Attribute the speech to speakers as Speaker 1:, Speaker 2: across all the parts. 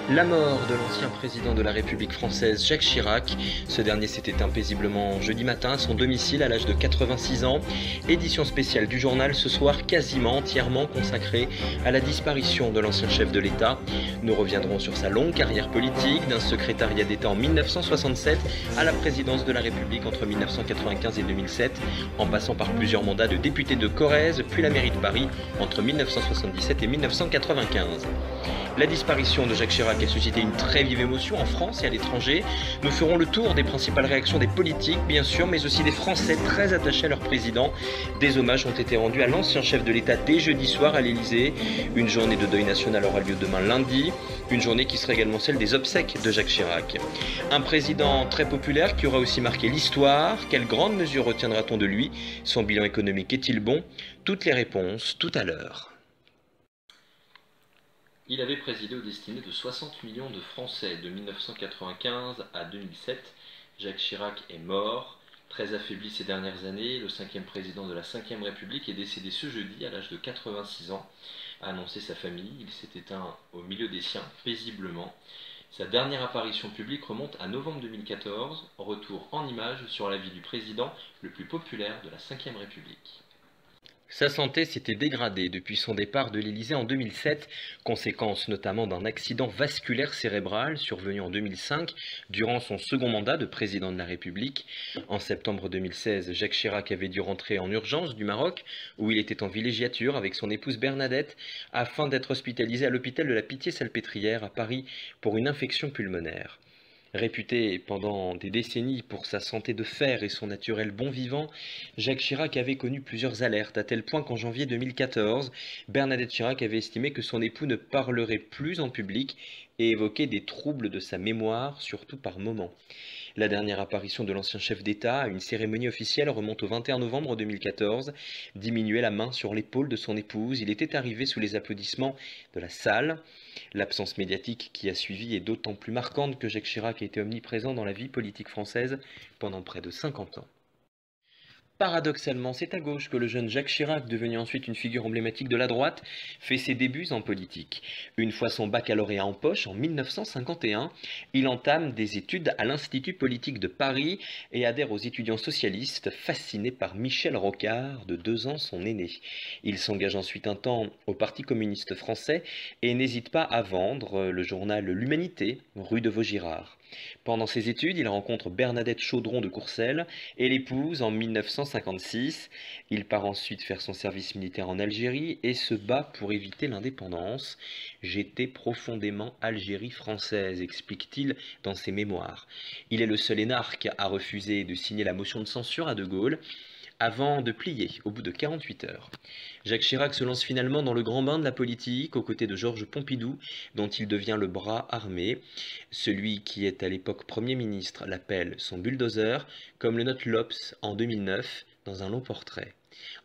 Speaker 1: La mort de l'ancien président de la République française Jacques Chirac. Ce dernier s'est éteint paisiblement jeudi matin à son domicile à l'âge de 86 ans. Édition spéciale du journal ce soir quasiment entièrement consacrée à la disparition de l'ancien chef de l'État. Nous reviendrons sur sa longue carrière politique, d'un secrétariat d'État en 1967 à la présidence de la République entre 1995 et 2007, en passant par plusieurs mandats de député de Corrèze, puis la mairie de Paris entre 1977 et 1995. La disparition de Jacques Chirac a suscité une très vive émotion en France et à l'étranger. Nous ferons le tour des principales réactions des politiques, bien sûr, mais aussi des Français très attachés à leur président. Des hommages ont été rendus à l'ancien chef de l'État dès jeudi soir à l'Élysée. Une journée de deuil national aura lieu demain lundi. Une journée qui sera également celle des obsèques de Jacques Chirac. Un président très populaire qui aura aussi marqué l'histoire. Quelles grandes mesures retiendra-t-on de lui? Son bilan économique est-il bon? Toutes les réponses tout à l'heure. Il avait présidé aux destinées de 60 millions de Français de 1995 à 2007. Jacques Chirac est mort. Très affaibli ces dernières années, le 5e président de la 5e République est décédé ce jeudi à l'âge de 86 ans. A annoncé sa famille, il s'est éteint au milieu des siens, paisiblement. Sa dernière apparition publique remonte à novembre 2014, retour en images sur la vie du président le plus populaire de la 5e République. Sa santé s'était dégradée depuis son départ de l'Élysée en 2007, conséquence notamment d'un accident vasculaire cérébral survenu en 2005 durant son second mandat de président de la République. En septembre 2016, Jacques Chirac avait dû rentrer en urgence du Maroc, où il était en villégiature avec son épouse Bernadette, afin d'être hospitalisé à l'hôpital de la Pitié-Salpêtrière à Paris pour une infection pulmonaire. Réputé pendant des décennies pour sa santé de fer et son naturel bon vivant, Jacques Chirac avait connu plusieurs alertes, à tel point qu'en janvier 2014, Bernadette Chirac avait estimé que son époux ne parlerait plus en public et évoquait des troubles de sa mémoire, surtout par moments. La dernière apparition de l'ancien chef d'État à une cérémonie officielle remonte au 21 novembre 2014. Diminuait la main sur l'épaule de son épouse, il était arrivé sous les applaudissements de la salle. L'absence médiatique qui a suivi est d'autant plus marquante que Jacques Chirac a été omniprésent dans la vie politique française pendant près de 50 ans. Paradoxalement, c'est à gauche que le jeune Jacques Chirac, devenu ensuite une figure emblématique de la droite, fait ses débuts en politique. Une fois son baccalauréat en poche, en 1951, il entame des études à l'Institut politique de Paris et adhère aux étudiants socialistes, fascinés par Michel Rocard, de 2 ans son aîné. Il s'engage ensuite un temps au Parti communiste français et n'hésite pas à vendre le journal L'Humanité, rue de Vaugirard. Pendant ses études, il rencontre Bernadette Chaudron de Courcelles et l'épouse en 1956. Il part ensuite faire son service militaire en Algérie et se bat pour éviter l'indépendance. « J'étais profondément Algérie française », explique-t-il dans ses mémoires. Il est le seul énarque à refuser de signer la motion de censure à De Gaulle, avant de plier au bout de 48 heures. Jacques Chirac se lance finalement dans le grand bain de la politique aux côtés de Georges Pompidou, dont il devient le bras armé. Celui qui est à l'époque Premier ministre l'appelle son bulldozer, comme le note l'Obs en 2009 dans un long portrait.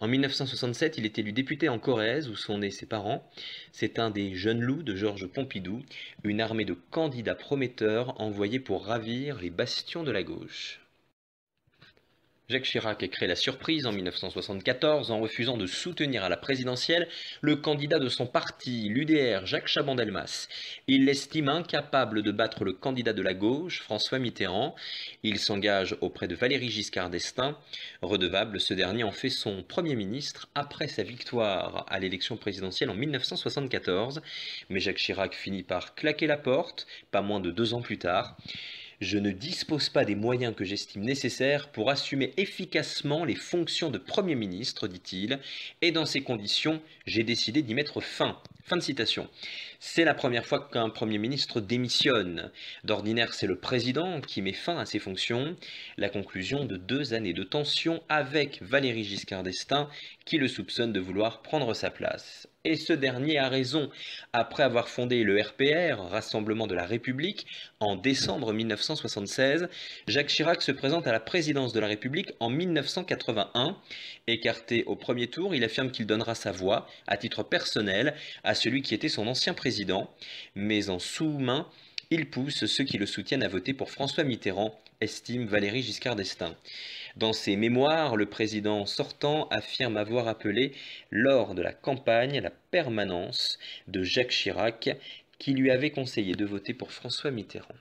Speaker 1: En 1967, il est élu député en Corrèze, où sont nés ses parents. C'est un des jeunes loups de Georges Pompidou, une armée de candidats prometteurs envoyés pour ravir les bastions de la gauche. Jacques Chirac crée la surprise en 1974 en refusant de soutenir à la présidentielle le candidat de son parti, l'UDR, Jacques Chaban-Delmas. Il l'estime incapable de battre le candidat de la gauche, François Mitterrand. Il s'engage auprès de Valéry Giscard d'Estaing. Redevable, ce dernier en fait son Premier ministre après sa victoire à l'élection présidentielle en 1974. Mais Jacques Chirac finit par claquer la porte, pas moins de 2 ans plus tard. Je ne dispose pas des moyens que j'estime nécessaires pour assumer efficacement les fonctions de Premier ministre, dit-il, et dans ces conditions, j'ai décidé d'y mettre fin. Fin de citation. C'est la première fois qu'un Premier ministre démissionne. D'ordinaire, c'est le président qui met fin à ses fonctions. La conclusion de 2 années de tension avec Valéry Giscard d'Estaing, qui le soupçonne de vouloir prendre sa place. Et ce dernier a raison. Après avoir fondé le RPR, Rassemblement de la République, en décembre 1976, Jacques Chirac se présente à la présidence de la République en 1981. Écarté au premier tour, il affirme qu'il donnera sa voix, à titre personnel, à celui qui était son ancien président. Mais en sous-main, il pousse ceux qui le soutiennent à voter pour François Mitterrand, estime Valéry Giscard d'Estaing. Dans ses mémoires, le président sortant affirme avoir appelé lors de la campagne la permanence de Jacques Chirac, qui lui avait conseillé de voter pour François Mitterrand.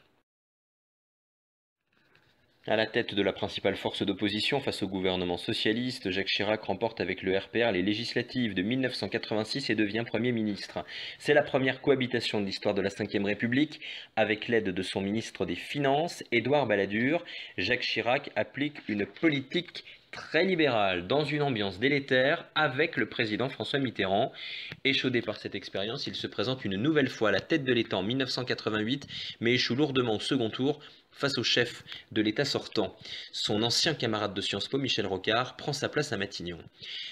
Speaker 1: À la tête de la principale force d'opposition face au gouvernement socialiste, Jacques Chirac remporte avec le RPR les législatives de 1986 et devient Premier ministre. C'est la première cohabitation de l'histoire de la Ve République. Avec l'aide de son ministre des Finances, Édouard Balladur, Jacques Chirac applique une politique très libérale dans une ambiance délétère avec le président François Mitterrand. Échaudé par cette expérience, il se présente une nouvelle fois à la tête de l'État en 1988, mais échoue lourdement au second tour face au chef de l'État sortant. Son ancien camarade de Sciences Po, Michel Rocard, prend sa place à Matignon.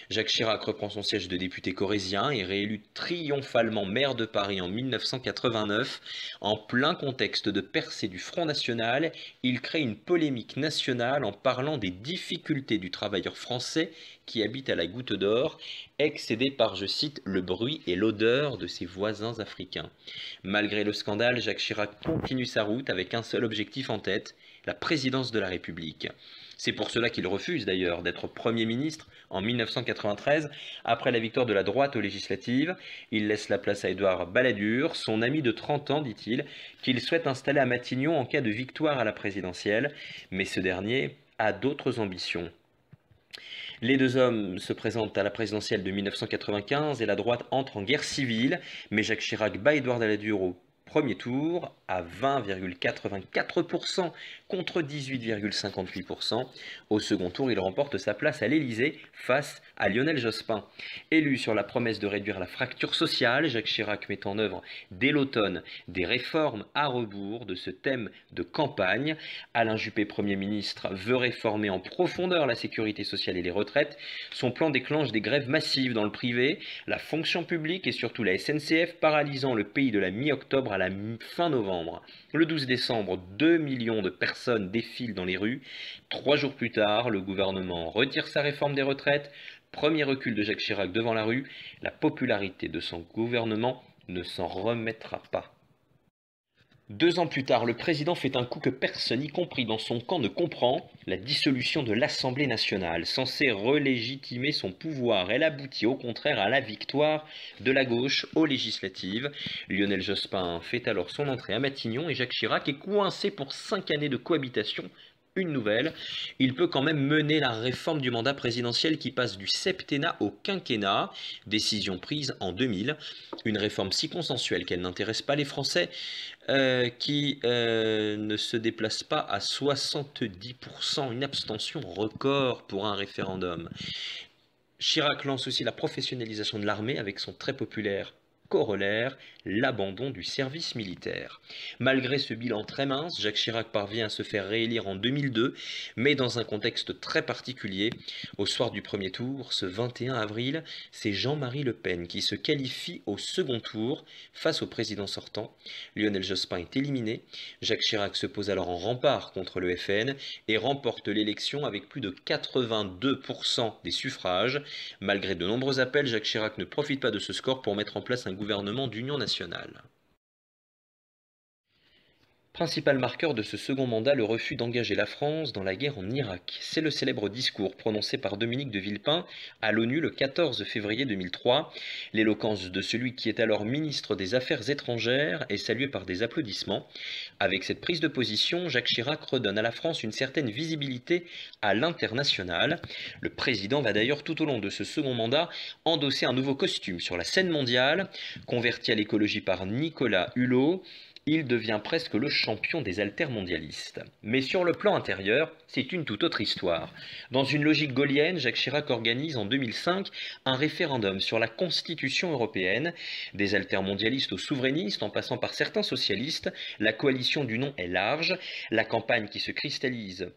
Speaker 1: Jacques Chirac reprend son siège de député corrézien et réélu triomphalement maire de Paris en 1989. En plein contexte de percée du Front National, il crée une polémique nationale en parlant des difficultés du travailleur français qui habite à la Goutte d'Or, excédé par, je cite, le bruit et l'odeur de ses voisins africains. Malgré le scandale, Jacques Chirac continue sa route avec un seul objectif en tête, la présidence de la République. C'est pour cela qu'il refuse d'ailleurs d'être Premier ministre en 1993, après la victoire de la droite aux législatives. Il laisse la place à Édouard Balladur, son ami de 30 ans, dit-il, qu'il souhaite installer à Matignon en cas de victoire à la présidentielle, mais ce dernier a d'autres ambitions. Les deux hommes se présentent à la présidentielle de 1995 et la droite entre en guerre civile, mais Jacques Chirac bat Édouard Balladur au premier tour à 20,84% contre 18,58%. Au second tour, il remporte sa place à l'Élysée face à Lionel Jospin. Élu sur la promesse de réduire la fracture sociale, Jacques Chirac met en œuvre dès l'automne des réformes à rebours de ce thème de campagne. Alain Juppé, Premier ministre, veut réformer en profondeur la sécurité sociale et les retraites. Son plan déclenche des grèves massives dans le privé, la fonction publique et surtout la SNCF, paralysant le pays de la mi-octobre à la fin novembre. Le 12 décembre, 2 millions de personnes défilent dans les rues. 3 jours plus tard, le gouvernement retire sa réforme des retraites. Premier recul de Jacques Chirac devant la rue. La popularité de son gouvernement ne s'en remettra pas. 2 ans plus tard, le président fait un coup que personne, y compris dans son camp, ne comprend, la dissolution de l'Assemblée nationale, censée relégitimer son pouvoir. Elle aboutit au contraire à la victoire de la gauche aux législatives. Lionel Jospin fait alors son entrée à Matignon et Jacques Chirac est coincé pour 5 années de cohabitation. Une nouvelle, il peut quand même mener la réforme du mandat présidentiel qui passe du septennat au quinquennat, décision prise en 2000, une réforme si consensuelle qu'elle n'intéresse pas les Français qui ne se déplacent pas à 70%, une abstention record pour un référendum. Chirac lance aussi la professionnalisation de l'armée avec son très populaire corollaire, l'abandon du service militaire. Malgré ce bilan très mince, Jacques Chirac parvient à se faire réélire en 2002, mais dans un contexte très particulier. Au soir du premier tour, ce 21 avril, c'est Jean-Marie Le Pen qui se qualifie au second tour face au président sortant. Lionel Jospin est éliminé. Jacques Chirac se pose alors en rempart contre le FN et remporte l'élection avec plus de 82% des suffrages. Malgré de nombreux appels, Jacques Chirac ne profite pas de ce score pour mettre en place un gouvernement d'union nationale. Principal marqueur de ce second mandat, le refus d'engager la France dans la guerre en Irak. C'est le célèbre discours prononcé par Dominique de Villepin à l'ONU le 14 février 2003. L'éloquence de celui qui est alors ministre des Affaires étrangères est saluée par des applaudissements. Avec cette prise de position, Jacques Chirac redonne à la France une certaine visibilité à l'international. Le président va d'ailleurs tout au long de ce second mandat endosser un nouveau costume sur la scène mondiale. Converti à l'écologie par Nicolas Hulot, il devient presque le champion des altermondialistes. Mais sur le plan intérieur, c'est une toute autre histoire. Dans une logique gaullienne, Jacques Chirac organise en 2005 un référendum sur la Constitution européenne. Des altermondialistes aux souverainistes, en passant par certains socialistes, la coalition du non est large. La campagne qui se cristallise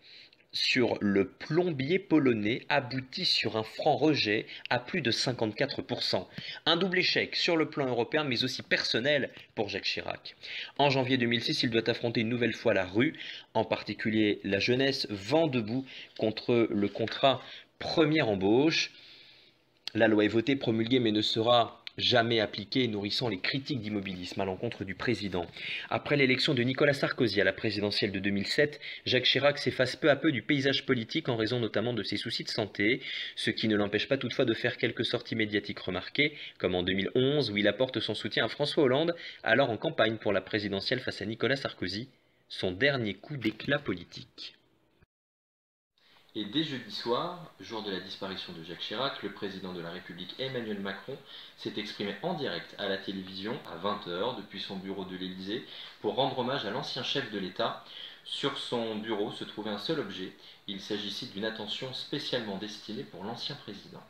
Speaker 1: sur le plombier polonais aboutit sur un franc rejet à plus de 54%. Un double échec sur le plan européen mais aussi personnel pour Jacques Chirac. En janvier 2006, il doit affronter une nouvelle fois la rue, en particulier la jeunesse vent debout contre le contrat première embauche. La loi est votée, promulguée, mais ne sera jamais appliquée et nourrissant les critiques d'immobilisme à l'encontre du président. Après l'élection de Nicolas Sarkozy à la présidentielle de 2007, Jacques Chirac s'efface peu à peu du paysage politique en raison notamment de ses soucis de santé, ce qui ne l'empêche pas toutefois de faire quelques sorties médiatiques remarquées, comme en 2011 où il apporte son soutien à François Hollande, alors en campagne pour la présidentielle face à Nicolas Sarkozy, son dernier coup d'éclat politique. Et dès jeudi soir, jour de la disparition de Jacques Chirac, le président de la République Emmanuel Macron s'est exprimé en direct à la télévision à 20 h depuis son bureau de l'Élysée pour rendre hommage à l'ancien chef de l'État. Sur son bureau se trouvait un seul objet, il s'agissait d'une attention spécialement destinée pour l'ancien président.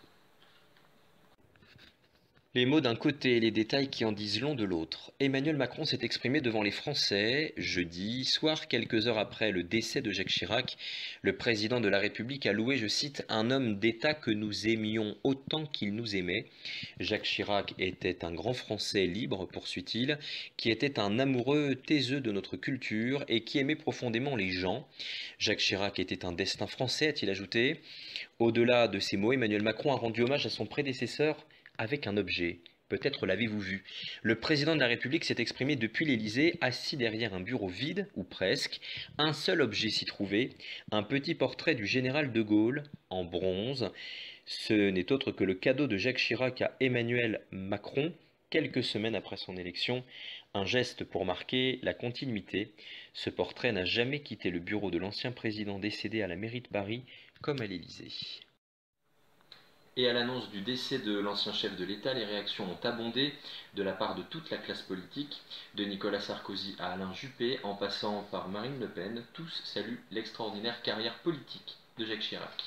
Speaker 1: Les mots d'un côté et les détails qui en disent long de l'autre. Emmanuel Macron s'est exprimé devant les Français jeudi soir, quelques heures après le décès de Jacques Chirac. Le président de la République a loué, je cite, « un homme d'État que nous aimions autant qu'il nous aimait ». Jacques Chirac était un grand Français libre, poursuit-il, qui était un amoureux taiseux de notre culture et qui aimait profondément les gens. Jacques Chirac était un destin français, a-t-il ajouté. Au-delà de ces mots, Emmanuel Macron a rendu hommage à son prédécesseur avec un objet. Peut-être l'avez-vous vu. Le président de la République s'est exprimé depuis l'Élysée, assis derrière un bureau vide, ou presque. Un seul objet s'y trouvait, un petit portrait du général de Gaulle, en bronze. Ce n'est autre que le cadeau de Jacques Chirac à Emmanuel Macron, quelques semaines après son élection. Un geste pour marquer la continuité. Ce portrait n'a jamais quitté le bureau de l'ancien président décédé à la mairie de Paris, comme à l'Élysée. Et à l'annonce du décès de l'ancien chef de l'État, les réactions ont abondé de la part de toute la classe politique, de Nicolas Sarkozy à Alain Juppé, en passant par Marine Le Pen. Tous saluent l'extraordinaire carrière politique de Jacques Chirac.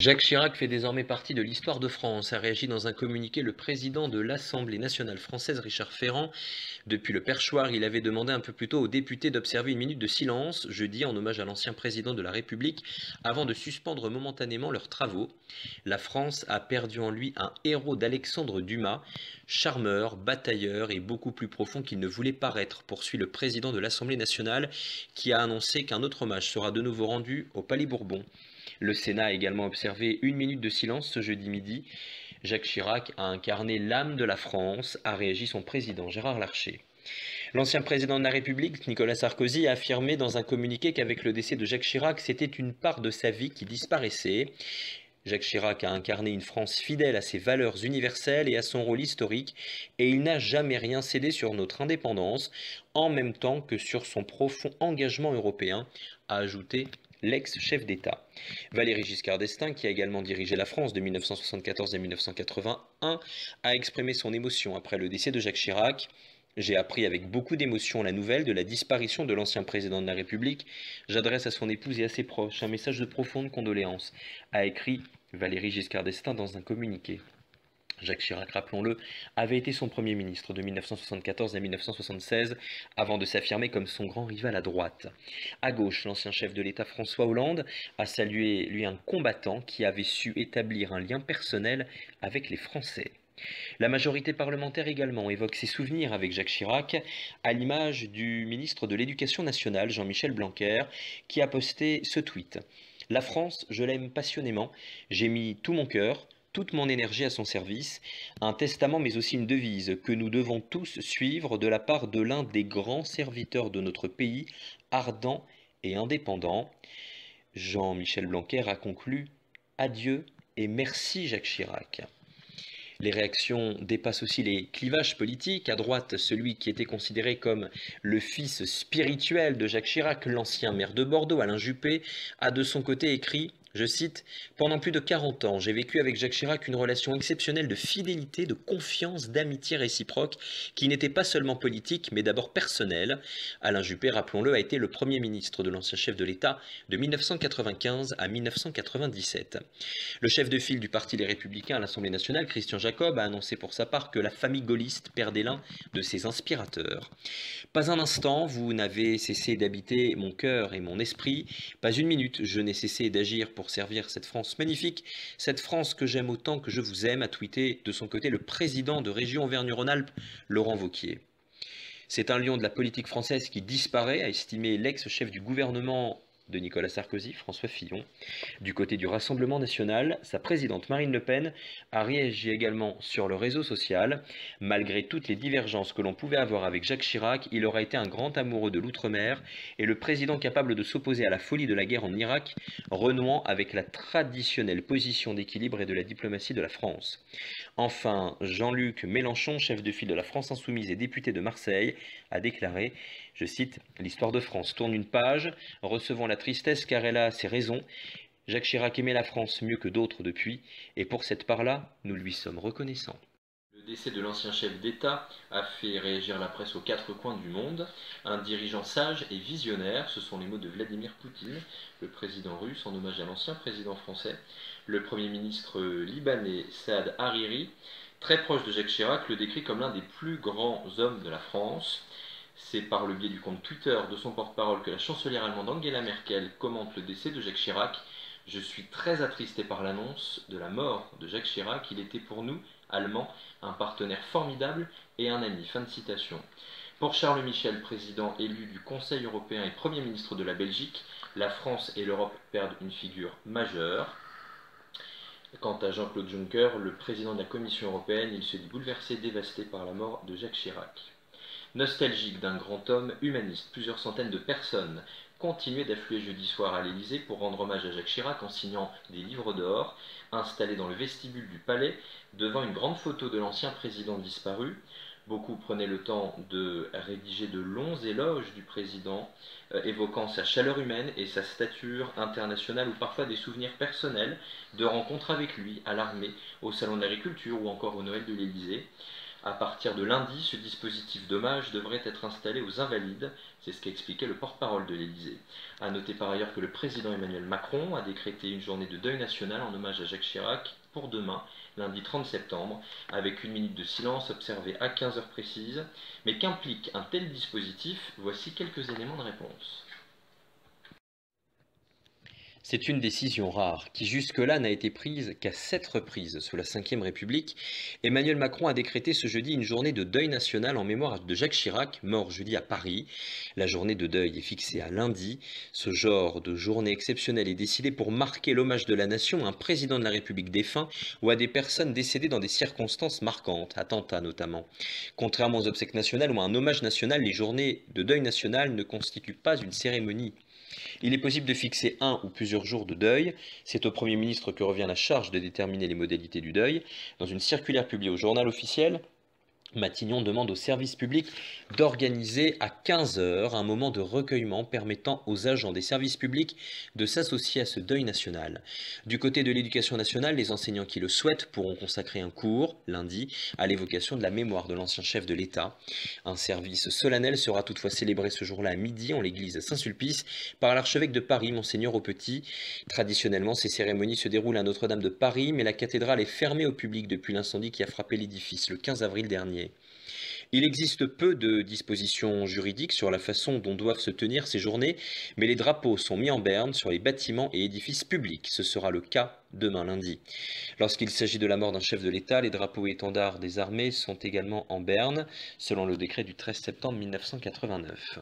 Speaker 1: Jacques Chirac fait désormais partie de l'histoire de France, a réagi dans un communiqué le président de l'Assemblée nationale française, Richard Ferrand. Depuis le perchoir, il avait demandé un peu plus tôt aux députés d'observer une minute de silence, jeudi, en hommage à l'ancien président de la République, avant de suspendre momentanément leurs travaux. La France a perdu en lui un héros d'Alexandre Dumas, charmeur, batailleur et beaucoup plus profond qu'il ne voulait paraître, poursuit le président de l'Assemblée nationale, qui a annoncé qu'un autre hommage sera de nouveau rendu au Palais Bourbon. Le Sénat a également observé une minute de silence ce jeudi midi. Jacques Chirac a incarné l'âme de la France, a réagi son président Gérard Larcher. L'ancien président de la République, Nicolas Sarkozy, a affirmé dans un communiqué qu'avec le décès de Jacques Chirac, c'était une part de sa vie qui disparaissait. Jacques Chirac a incarné une France fidèle à ses valeurs universelles et à son rôle historique, et il n'a jamais rien cédé sur notre indépendance, en même temps que sur son profond engagement européen, a ajouté l'ex-chef d'État. Valéry Giscard d'Estaing, qui a également dirigé la France de 1974 à 1981, a exprimé son émotion après le décès de Jacques Chirac. J'ai appris avec beaucoup d'émotion la nouvelle de la disparition de l'ancien président de la République. J'adresse à son épouse et à ses proches un message de profonde condoléance, a écrit Valéry Giscard d'Estaing dans un communiqué. Jacques Chirac, rappelons-le, avait été son Premier ministre de 1974 à 1976, avant de s'affirmer comme son grand rival à droite. À gauche, l'ancien chef de l'État François Hollande a salué, lui, un combattant qui avait su établir un lien personnel avec les Français. La majorité parlementaire également évoque ses souvenirs avec Jacques Chirac, à l'image du ministre de l'Éducation nationale, Jean-Michel Blanquer, qui a posté ce tweet. « La France, je l'aime passionnément, j'ai mis tout mon cœur, toute mon énergie à son service, un testament mais aussi une devise que nous devons tous suivre de la part de l'un des grands serviteurs de notre pays, ardent et indépendant. » Jean-Michel Blanquer a conclu « Adieu et merci Jacques Chirac ». Les réactions dépassent aussi les clivages politiques. À droite, celui qui était considéré comme le fils spirituel de Jacques Chirac, l'ancien maire de Bordeaux, Alain Juppé, a de son côté écrit, je cite, « Pendant plus de 40 ans, j'ai vécu avec Jacques Chirac une relation exceptionnelle de fidélité, de confiance, d'amitié réciproque, qui n'était pas seulement politique, mais d'abord personnelle. » Alain Juppé, rappelons-le, a été le Premier ministre de l'ancien chef de l'État de 1995 à 1997. Le chef de file du Parti Les Républicains à l'Assemblée nationale, Christian Jacob, a annoncé pour sa part que la famille gaulliste perdait l'un de ses inspirateurs. « Pas un instant, vous n'avez cessé d'habiter mon cœur et mon esprit. Pas une minute, je n'ai cessé d'agir pour servir cette France magnifique, cette France que j'aime autant que je vous aime », a tweeté de son côté le président de Région Auvergne-Rhône-Alpes, Laurent Wauquiez. C'est un lion de la politique française qui disparaît, a estimé l'ex-chef du gouvernement
Speaker 2: de Nicolas Sarkozy, François Fillon. Du côté du Rassemblement national, sa présidente Marine Le Pen a réagi également sur le réseau social. Malgré toutes les divergences que l'on pouvait avoir avec Jacques Chirac, il aura été un grand amoureux de l'outre-mer et le président capable de s'opposer à la folie de la guerre en Irak, renouant avec la traditionnelle position d'équilibre et de la diplomatie de la France. Enfin, Jean-Luc Mélenchon, chef de file de la France Insoumise et député de Marseille, a déclaré, je cite, « L'histoire de France tourne une page, recevons la tristesse car elle a ses raisons. Jacques Chirac aimait la France mieux que d'autres depuis, et pour cette part-là, nous lui sommes reconnaissants. »
Speaker 1: Le décès de l'ancien chef d'État a fait réagir la presse aux quatre coins du monde. Un dirigeant sage et visionnaire, ce sont les mots de Vladimir Poutine, le président russe, en hommage à l'ancien président français. Le Premier ministre libanais Saad Hariri, très proche de Jacques Chirac, le décrit comme l'un des plus grands hommes de la France. C'est par le biais du compte Twitter de son porte-parole que la chancelière allemande Angela Merkel commente le décès de Jacques Chirac. « Je suis très attristé par l'annonce de la mort de Jacques Chirac. Il était pour nous, Allemands, un partenaire formidable et un ami. » Fin de citation. Pour Charles Michel, président élu du Conseil européen et Premier ministre de la Belgique, la France et l'Europe perdent une figure majeure. Quant à Jean-Claude Juncker, le président de la Commission européenne, il se dit bouleversé, dévasté par la mort de Jacques Chirac. Nostalgique d'un grand homme humaniste, plusieurs centaines de personnes continuaient d'affluer jeudi soir à l'Élysée pour rendre hommage à Jacques Chirac en signant des livres d'or, installés dans le vestibule du palais, devant une grande photo de l'ancien président disparu. Beaucoup prenaient le temps de rédiger de longs éloges du président, évoquant sa chaleur humaine et sa stature internationale, ou parfois des souvenirs personnels de rencontres avec lui à l'armée, au Salon de l'Agriculture ou encore au Noël de l'Élysée. À partir de lundi, ce dispositif d'hommage devrait être installé aux Invalides, c'est ce qu'a expliqué le porte-parole de l'Élysée. A noter par ailleurs que le président Emmanuel Macron a décrété une journée de deuil national en hommage à Jacques Chirac pour demain, lundi 30 septembre, avec une minute de silence observée à 15 heures précises. Mais qu'implique un tel dispositif? Voici quelques éléments de réponse.
Speaker 2: C'est une décision rare, qui jusque-là n'a été prise qu'à 7 reprises sous la Ve République. Emmanuel Macron a décrété ce jeudi une journée de deuil national en mémoire de Jacques Chirac, mort jeudi à Paris. La journée de deuil est fixée à lundi. Ce genre de journée exceptionnelle est décidé pour marquer l'hommage de la nation à un président de la République défunt ou à des personnes décédées dans des circonstances marquantes, attentats notamment. Contrairement aux obsèques nationales ou à un hommage national, les journées de deuil national ne constituent pas une cérémonie. Il est possible de fixer un ou plusieurs jours de deuil. C'est au Premier ministre que revient la charge de déterminer les modalités du deuil. Dans une circulaire publiée au Journal officiel, Matignon demande au service public d'organiser à 15 heures un moment de recueillement permettant aux agents des services publics de s'associer à ce deuil national. Du côté de l'éducation nationale, les enseignants qui le souhaitent pourront consacrer un cours, lundi, à l'évocation de la mémoire de l'ancien chef de l'État. Un service solennel sera toutefois célébré ce jour-là à midi en l'église Saint-Sulpice par l'archevêque de Paris, Monseigneur Aupetit. Traditionnellement, ces cérémonies se déroulent à Notre-Dame de Paris, mais la cathédrale est fermée au public depuis l'incendie qui a frappé l'édifice le 15 avril dernier. Il existe peu de dispositions juridiques sur la façon dont doivent se tenir ces journées, mais les drapeaux sont mis en berne sur les bâtiments et édifices publics. Ce sera le cas demain lundi. Lorsqu'il s'agit de la mort d'un chef de l'État, les drapeaux et étendards des armées sont également en berne, selon le décret du 13 septembre 1989.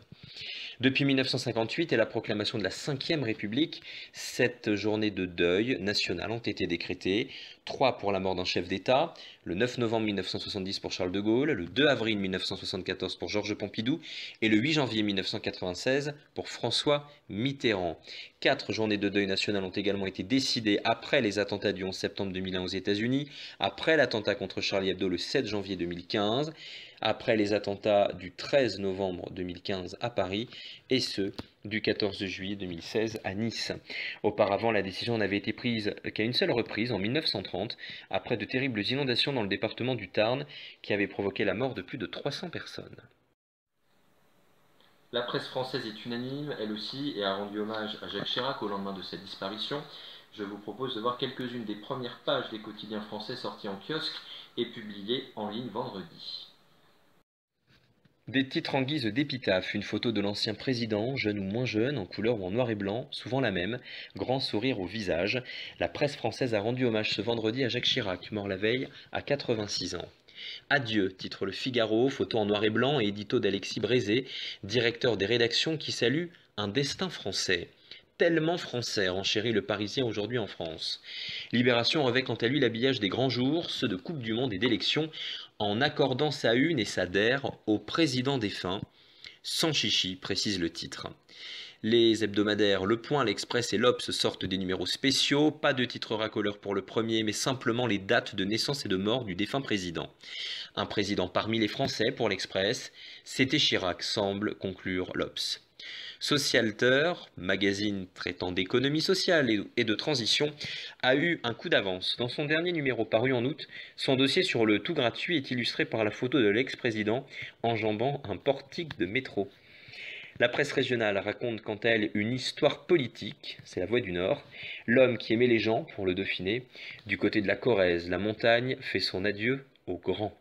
Speaker 2: Depuis 1958 et la proclamation de la Ve République, 7 journées de deuil national ont été décrétées. 3 pour la mort d'un chef d'État, le 9 novembre 1970 pour Charles de Gaulle, le 2 avril 1974 pour Georges Pompidou et le 8 janvier 1996 pour François Mitterrand. 4 journées de deuil national ont également été décidées après les attentats du 11 septembre 2001 aux États-Unis, après l'attentat contre Charlie Hebdo le 7 janvier 2015, après les attentats du 13 novembre 2015 à Paris et ceux du 14 juillet 2016 à Nice. Auparavant, la décision n'avait été prise qu'à une seule reprise, en 1930, après de terribles inondations dans le département du Tarn qui avaient provoqué la mort de plus de 300 personnes.
Speaker 1: La presse française est unanime, elle aussi, et a rendu hommage à Jacques Chirac au lendemain de sa disparition. Je vous propose de voir quelques-unes des premières pages des quotidiens français sortis en kiosque et publiées en ligne vendredi.
Speaker 2: Des titres en guise d'épitaphe, une photo de l'ancien président, jeune ou moins jeune, en couleur ou en noir et blanc, souvent la même, grand sourire au visage. La presse française a rendu hommage ce vendredi à Jacques Chirac, mort la veille à 86 ans. Adieu, titre Le Figaro, photo en noir et blanc et édito d'Alexis Brézé, directeur des rédactions qui salue un destin français. tellement français, renchérit le Parisien aujourd'hui en France. Libération revêt quant à lui l'habillage des grands jours, ceux de Coupe du Monde et d'élections, en accordant sa une et sa der au président défunt, sans chichi, précise le titre. Les hebdomadaires Le Point, l'Express et l'Obs sortent des numéros spéciaux, pas de titre racoleur pour le premier, mais simplement les dates de naissance et de mort du défunt président. Un président parmi les Français pour l'Express, c'était Chirac, semble conclure l'Obs. Socialter, magazine traitant d'économie sociale et de transition, a eu un coup d'avance. Dans son dernier numéro paru en août, son dossier sur le tout gratuit est illustré par la photo de l'ex-président enjambant un portique de métro. La presse régionale raconte quant à elle une histoire politique, c'est la Voix du Nord. L'homme qui aimait les gens, pour le Dauphiné, du côté de la Corrèze, la montagne, fait son adieu aux grands.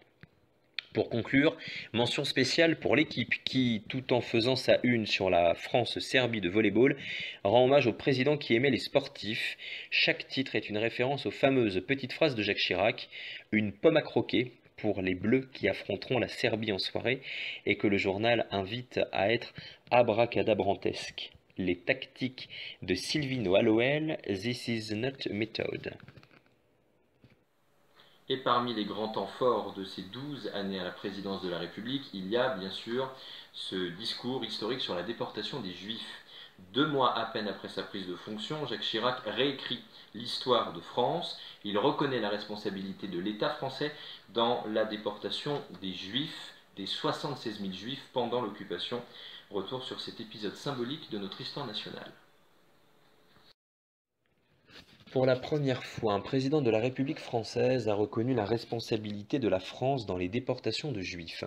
Speaker 2: Pour conclure, mention spéciale pour l'équipe qui, tout en faisant sa une sur la France-Serbie de volleyball, rend hommage au président qui aimait les sportifs. Chaque titre est une référence aux fameuses petites phrases de Jacques Chirac, une pomme à croquer pour les Bleus qui affronteront la Serbie en soirée et que le journal invite à être abracadabrantesque. Les tactiques de Silvino à l'OL, this is not a method.
Speaker 1: Et parmi les grands temps forts de ces 12 années à la présidence de la République, il y a bien sûr ce discours historique sur la déportation des Juifs. 2 mois à peine après sa prise de fonction, Jacques Chirac réécrit l'histoire de France. Il reconnaît la responsabilité de l'État français dans la déportation des Juifs, des 76 000 Juifs pendant l'occupation. Retour sur cet épisode symbolique de notre histoire nationale.
Speaker 2: Pour la première fois, un président de la République française a reconnu la responsabilité de la France dans les déportations de Juifs.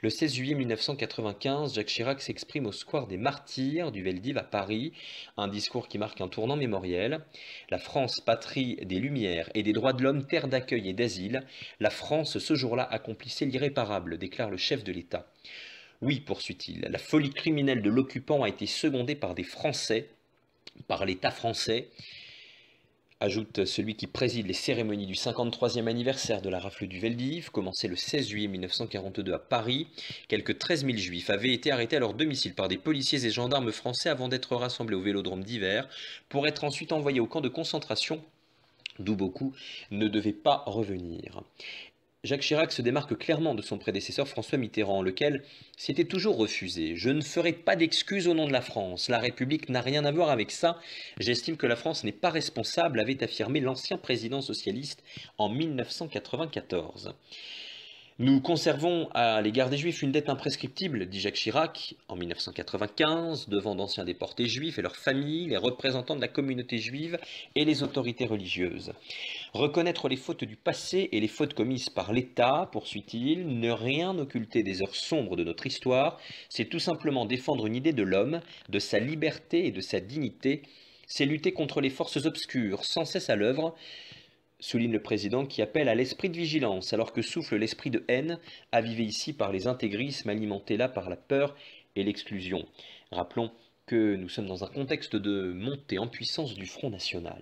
Speaker 2: Le 16 juillet 1995, Jacques Chirac s'exprime au square des Martyrs du Veldiv à Paris, un discours qui marque un tournant mémoriel. La France, patrie des Lumières et des droits de l'homme, terre d'accueil et d'asile, la France, ce jour-là, accomplissait l'irréparable, déclare le chef de l'État. Oui, poursuit-il, la folie criminelle de l'occupant a été secondée par des Français, par l'État français, ajoute celui qui préside les cérémonies du 53e anniversaire de la rafle du Veldiv, commencé le 16 juillet 1942 à Paris. Quelques 13 000 juifs avaient été arrêtés à leur domicile par des policiers et gendarmes français avant d'être rassemblés au vélodrome d'hiver pour être ensuite envoyés au camp de concentration, d'où beaucoup ne devaient pas revenir. Jacques Chirac se démarque clairement de son prédécesseur François Mitterrand, lequel s'était toujours refusé. « Je ne ferai pas d'excuses au nom de la France. La République n'a rien à voir avec ça. J'estime que la France n'est pas responsable », avait affirmé l'ancien président socialiste en 1994. Nous conservons à l'égard des Juifs une dette imprescriptible, dit Jacques Chirac, en 1995, devant d'anciens déportés juifs et leurs familles, les représentants de la communauté juive et les autorités religieuses. Reconnaître les fautes du passé et les fautes commises par l'État, poursuit-il, ne rien occulter des heures sombres de notre histoire, c'est tout simplement défendre une idée de l'homme, de sa liberté et de sa dignité, c'est lutter contre les forces obscures, sans cesse à l'œuvre, souligne le président qui appelle à l'esprit de vigilance, alors que souffle l'esprit de haine, avivé ici par les intégrismes, alimenté là par la peur et l'exclusion. Rappelons que nous sommes dans un contexte de montée en puissance du Front National.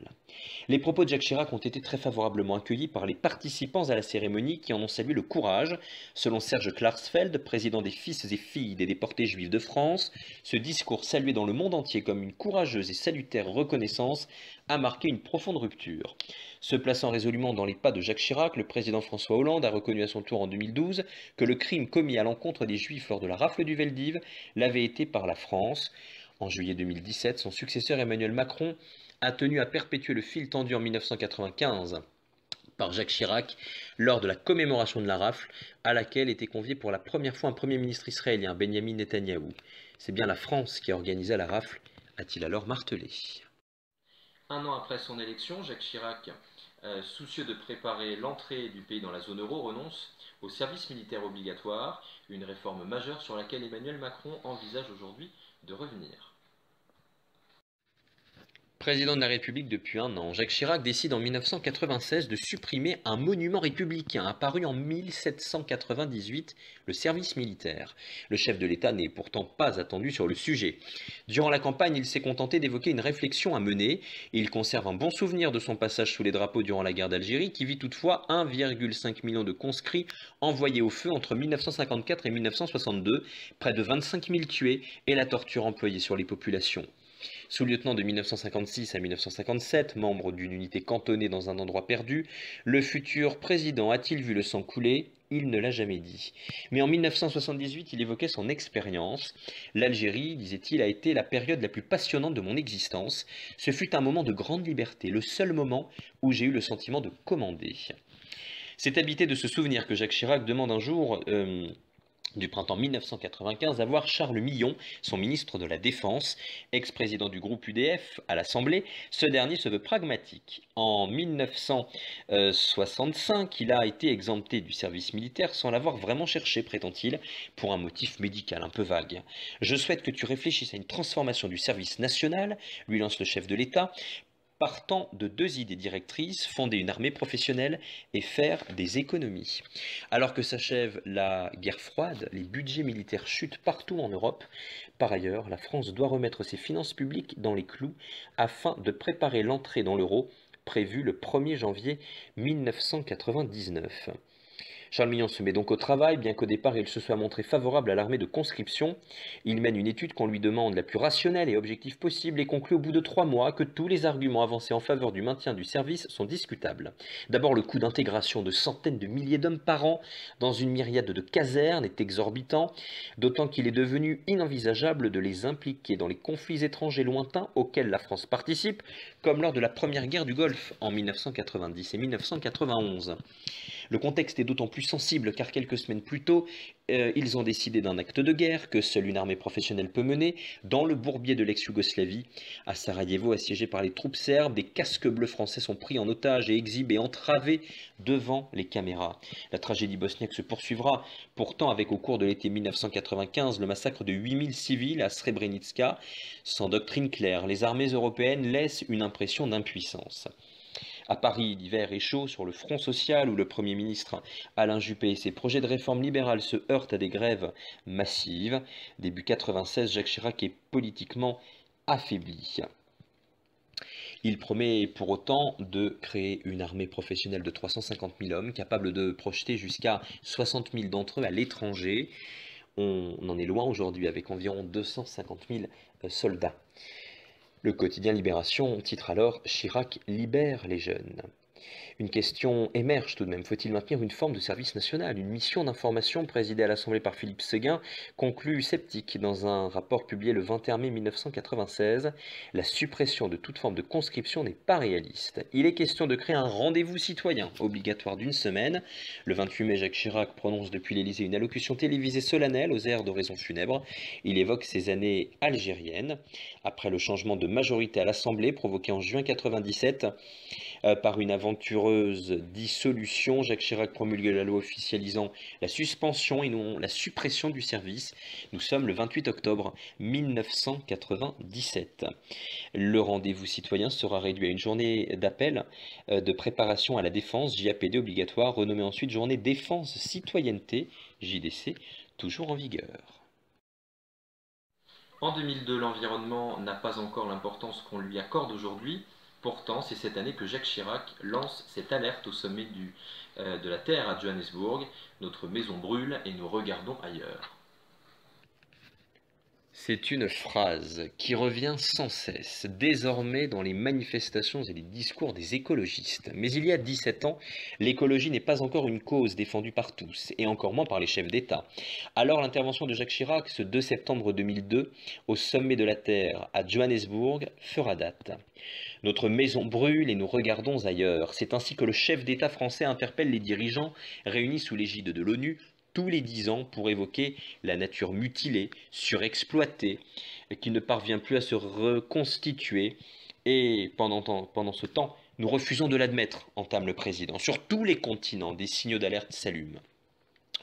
Speaker 2: Les propos de Jacques Chirac ont été très favorablement accueillis par les participants à la cérémonie qui en ont salué le courage. Selon Serge Klarsfeld, président des fils et filles des déportés juifs de France, ce discours salué dans le monde entier comme une courageuse et salutaire reconnaissance a marqué une profonde rupture. Se plaçant résolument dans les pas de Jacques Chirac, le président François Hollande a reconnu à son tour en 2012 que le crime commis à l'encontre des Juifs lors de la rafle du Veldiv l'avait été par la France. En juillet 2017, son successeur Emmanuel Macron a tenu à perpétuer le fil tendu en 1995 par Jacques Chirac lors de la commémoration de la rafle à laquelle était convié pour la première fois un Premier ministre israélien, Benjamin Netanyahou. C'est bien la France qui a organisé la rafle, a-t-il alors martelé.
Speaker 1: Un an après son élection, Jacques Chirac, soucieux de préparer l'entrée du pays dans la zone euro, renonce au service militaire obligatoire, une réforme majeure sur laquelle Emmanuel Macron envisage aujourd'hui de revenir.
Speaker 2: Président de la République depuis un an, Jacques Chirac décide en 1996 de supprimer un monument républicain apparu en 1798, le service militaire. Le chef de l'État n'est pourtant pas attendu sur le sujet. Durant la campagne, il s'est contenté d'évoquer une réflexion à mener. Il conserve un bon souvenir de son passage sous les drapeaux durant la guerre d'Algérie, qui vit toutefois 1,5 million de conscrits envoyés au feu entre 1954 et 1962, près de 25 000 tués et la torture employée sur les populations. Sous-lieutenant de 1956 à 1957, membre d'une unité cantonnée dans un endroit perdu, le futur président a-t-il vu le sang couler? Il ne l'a jamais dit. Mais en 1978, il évoquait son expérience. L'Algérie, disait-il, a été la période la plus passionnante de mon existence. Ce fut un moment de grande liberté, le seul moment où j'ai eu le sentiment de commander. C'est habité de ce souvenir que Jacques Chirac demande un jour du printemps 1995 à voir Charles Millon, son ministre de la Défense, ex-président du groupe UDF à l'Assemblée. Ce dernier se veut pragmatique. En 1965, il a été exempté du service militaire sans l'avoir vraiment cherché, prétend-il, pour un motif médical un peu vague. Je souhaite que tu réfléchisses à une transformation du service national, lui lance le chef de l'État, partant de deux idées directrices, fonder une armée professionnelle et faire des économies. Alors que s'achève la guerre froide, les budgets militaires chutent partout en Europe. Par ailleurs, la France doit remettre ses finances publiques dans les clous afin de préparer l'entrée dans l'euro prévue le 1er janvier 1999. Charles Millon se met donc au travail, bien qu'au départ il se soit montré favorable à l'armée de conscription. Il mène une étude qu'on lui demande la plus rationnelle et objective possible et conclut au bout de 3 mois que tous les arguments avancés en faveur du maintien du service sont discutables. D'abord, le coût d'intégration de centaines de milliers d'hommes par an dans une myriade de casernes est exorbitant, d'autant qu'il est devenu inenvisageable de les impliquer dans les conflits étrangers lointains auxquels la France participe, comme lors de la première guerre du Golfe en 1990 et 1991. Le contexte est d'autant plus sensible car quelques semaines plus tôt, ils ont décidé d'un acte de guerre que seule une armée professionnelle peut mener dans le bourbier de l'ex-Yougoslavie. À Sarajevo, assiégé par les troupes serbes, des casques bleus français sont pris en otage et exhibés, entravés devant les caméras. La tragédie bosniaque se poursuivra pourtant avec au cours de l'été 1995 le massacre de 8000 civils à Srebrenica. Sans doctrine claire, les armées européennes laissent une impression d'impuissance. À Paris, l'hiver est chaud sur le front social où le Premier ministre Alain Juppé et ses projets de réforme libérale se heurtent à des grèves massives. Début 1996, Jacques Chirac est politiquement affaibli. Il promet pour autant de créer une armée professionnelle de 350 000 hommes, capable de projeter jusqu'à 60 000 d'entre eux à l'étranger. On en est loin aujourd'hui avec environ 250 000 soldats. Le quotidien Libération titre alors « Chirac libère les jeunes ». Une question émerge tout de même. Faut-il maintenir une forme de service national? Une mission d'information présidée à l'Assemblée par Philippe Séguin conclut sceptique dans un rapport publié le 21 mai 1996. La suppression de toute forme de conscription n'est pas réaliste. Il est question de créer un rendez-vous citoyen obligatoire d'une semaine. Le 28 mai, Jacques Chirac prononce depuis l'Élysée une allocution télévisée solennelle aux airs d'oraison funèbre. Il évoque ses années algériennes. Après le changement de majorité à l'Assemblée provoqué en juin 1997 par une aventureuse dissolution, Jacques Chirac promulgue la loi officialisant la suspension et non la suppression du service. Nous sommes le 28 octobre 1997. Le rendez-vous citoyen sera réduit à une journée d'appel de préparation à la défense, JAPD obligatoire, renommée ensuite journée défense citoyenneté, JDC, toujours en vigueur.
Speaker 1: En 2002, l'environnement n'a pas encore l'importance qu'on lui accorde aujourd'hui. Pourtant, c'est cette année que Jacques Chirac lance cette alerte au sommet de la Terre à Johannesburg. Notre maison brûle et nous regardons ailleurs.
Speaker 2: C'est une phrase qui revient sans cesse, désormais dans les manifestations et les discours des écologistes. Mais il y a 17 ans, l'écologie n'est pas encore une cause défendue par tous, et encore moins par les chefs d'État. Alors l'intervention de Jacques Chirac, ce 2 septembre 2002, au sommet de la Terre à Johannesburg, fera date. Notre maison brûle et nous regardons ailleurs. C'est ainsi que le chef d'État français interpelle les dirigeants réunis sous l'égide de l'ONU tous les 10 ans pour évoquer la nature mutilée, surexploitée, qui ne parvient plus à se reconstituer. Et pendant ce temps, nous refusons de l'admettre, entame le président. Sur tous les continents, des signaux d'alerte s'allument.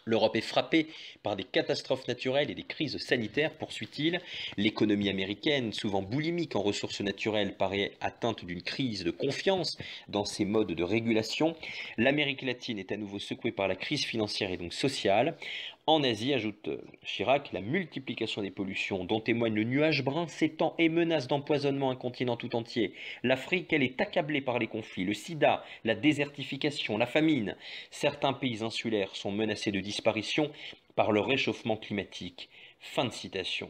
Speaker 2: L'Europe est frappée par des catastrophes naturelles et des crises sanitaires, poursuit-il. L'économie américaine, souvent boulimique en ressources naturelles, paraît atteinte d'une crise de confiance dans ses modes de régulation. L'Amérique latine est à nouveau secouée par la crise financière et donc sociale. En Asie, ajoute Chirac, la multiplication des pollutions dont témoigne le nuage brun s'étend et menace d'empoisonnement un continent tout entier. L'Afrique, elle est accablée par les conflits, le sida, la désertification, la famine. Certains pays insulaires sont menacés de disparition par le réchauffement climatique. Fin de citation.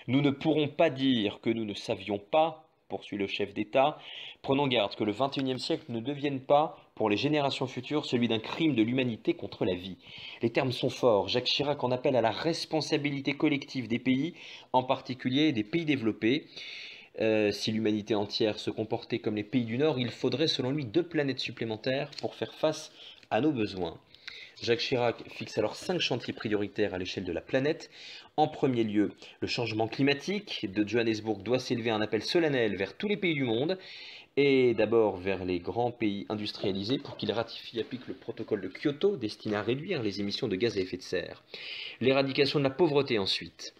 Speaker 2: Nous ne pourrons pas dire que nous ne savions pas, poursuit le chef d'État, prenons garde que le XXIe siècle ne devienne pas, pour les générations futures, celui d'un crime de l'humanité contre la vie. Les termes sont forts. Jacques Chirac en appelle à la responsabilité collective des pays, en particulier des pays développés. Si l'humanité entière se comportait comme les pays du Nord, il faudrait selon lui 2 planètes supplémentaires pour faire face à nos besoins. Jacques Chirac fixe alors 5 chantiers prioritaires à l'échelle de la planète. En premier lieu, le changement climatique. De Johannesburg doit s'élever un appel solennel vers tous les pays du monde, et d'abord vers les grands pays industrialisés pour qu'ils ratifient et appliquent le protocole de Kyoto destiné à réduire les émissions de gaz à effet de serre. L'éradication de la pauvreté ensuite.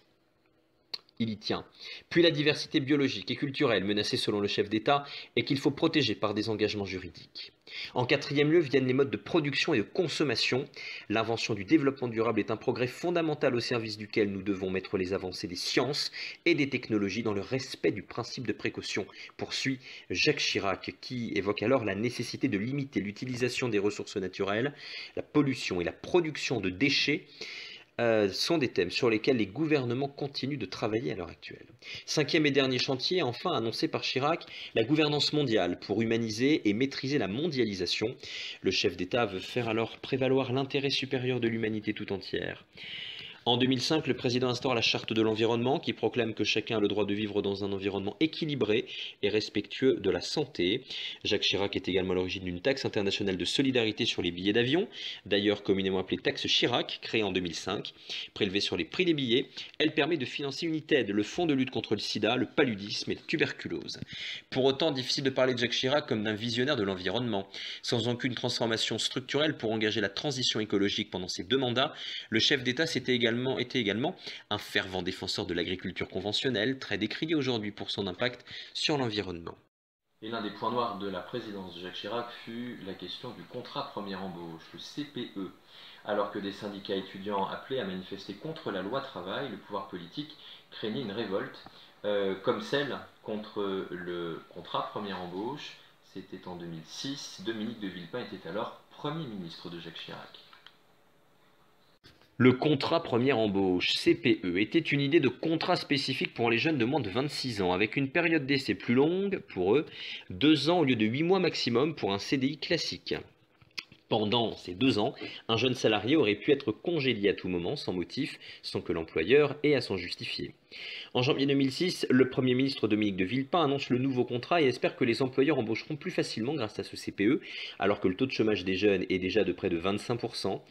Speaker 2: Il y tient. Puis la diversité biologique et culturelle menacée selon le chef d'État et qu'il faut protéger par des engagements juridiques. En quatrième lieu viennent les modes de production et de consommation. L'invention du développement durable est un progrès fondamental au service duquel nous devons mettre les avancées des sciences et des technologies dans le respect du principe de précaution, poursuit Jacques Chirac, qui évoque alors la nécessité de limiter l'utilisation des ressources naturelles, la pollution et la production de déchets sont des thèmes sur lesquels les gouvernements continuent de travailler à l'heure actuelle. Cinquième et dernier chantier, enfin annoncé par Chirac, la gouvernance mondiale pour humaniser et maîtriser la mondialisation. Le chef d'État veut faire alors prévaloir l'intérêt supérieur de l'humanité tout entière. En 2005, le président instaure la charte de l'environnement qui proclame que chacun a le droit de vivre dans un environnement équilibré et respectueux de la santé. Jacques Chirac est également à l'origine d'une taxe internationale de solidarité sur les billets d'avion, d'ailleurs communément appelée taxe Chirac, créée en 2005. Prélevée sur les prix des billets, elle permet de financer United, le fonds de lutte contre le sida, le paludisme et la tuberculose. Pour autant, difficile de parler de Jacques Chirac comme d'un visionnaire de l'environnement. Sans aucune transformation structurelle pour engager la transition écologique pendant ses 2 mandats, le chef d'État était également un fervent défenseur de l'agriculture conventionnelle, très décrié aujourd'hui pour son impact sur l'environnement.
Speaker 1: Et l'un des points noirs de la présidence de Jacques Chirac fut la question du contrat première embauche, le CPE. Alors que des syndicats étudiants appelaient à manifester contre la loi travail, le pouvoir politique craignait une révolte, comme celle contre le contrat première embauche. C'était en 2006. Dominique de Villepin était alors Premier ministre de Jacques Chirac.
Speaker 2: Le contrat première embauche, CPE, était une idée de contrat spécifique pour les jeunes de moins de 26 ans, avec une période d'essai plus longue pour eux, 2 ans au lieu de 8 mois maximum pour un CDI classique. Pendant ces 2 ans, un jeune salarié aurait pu être congédié à tout moment, sans motif, sans que l'employeur ait à s'en justifier. En janvier 2006, le Premier ministre Dominique de Villepin annonce le nouveau contrat et espère que les employeurs embaucheront plus facilement grâce à ce CPE, alors que le taux de chômage des jeunes est déjà de près de 25%.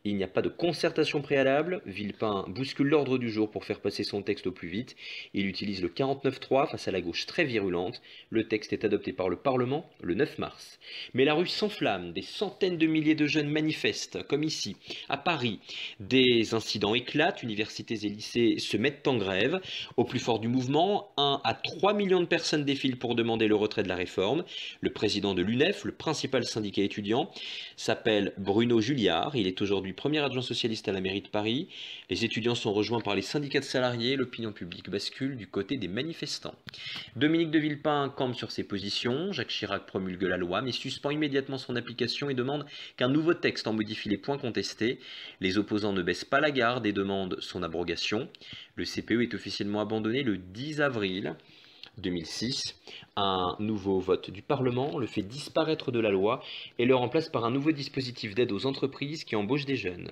Speaker 2: Il n'y a pas de concertation préalable. Villepin bouscule l'ordre du jour pour faire passer son texte au plus vite. Il utilise le 49.3 face à la gauche très virulente. Le texte est adopté par le Parlement le 9 mars. Mais la rue s'enflamme. Des centaines de milliers de jeunes manifestent, comme ici, à Paris. Des incidents éclatent. Universités et lycées se mettent en grève. Au plus fort du mouvement, 1 à 3 millions de personnes défilent pour demander le retrait de la réforme. Le président de l'UNEF, le principal syndicat étudiant, s'appelle Bruno Julliard. Il est aujourd'hui premier adjoint socialiste à la mairie de Paris. Les étudiants sont rejoints par les syndicats de salariés. L'opinion publique bascule du côté des manifestants. Dominique de Villepin campe sur ses positions. Jacques Chirac promulgue la loi, mais suspend immédiatement son application et demande qu'un nouveau texte en modifie les points contestés. Les opposants ne baissent pas la garde et demandent son abrogation. Le CPE est officiellement abandonné le 10 avril 2006. Un nouveau vote du Parlement le fait disparaître de la loi et le remplace par un nouveau dispositif d'aide aux entreprises qui embauchent des jeunes.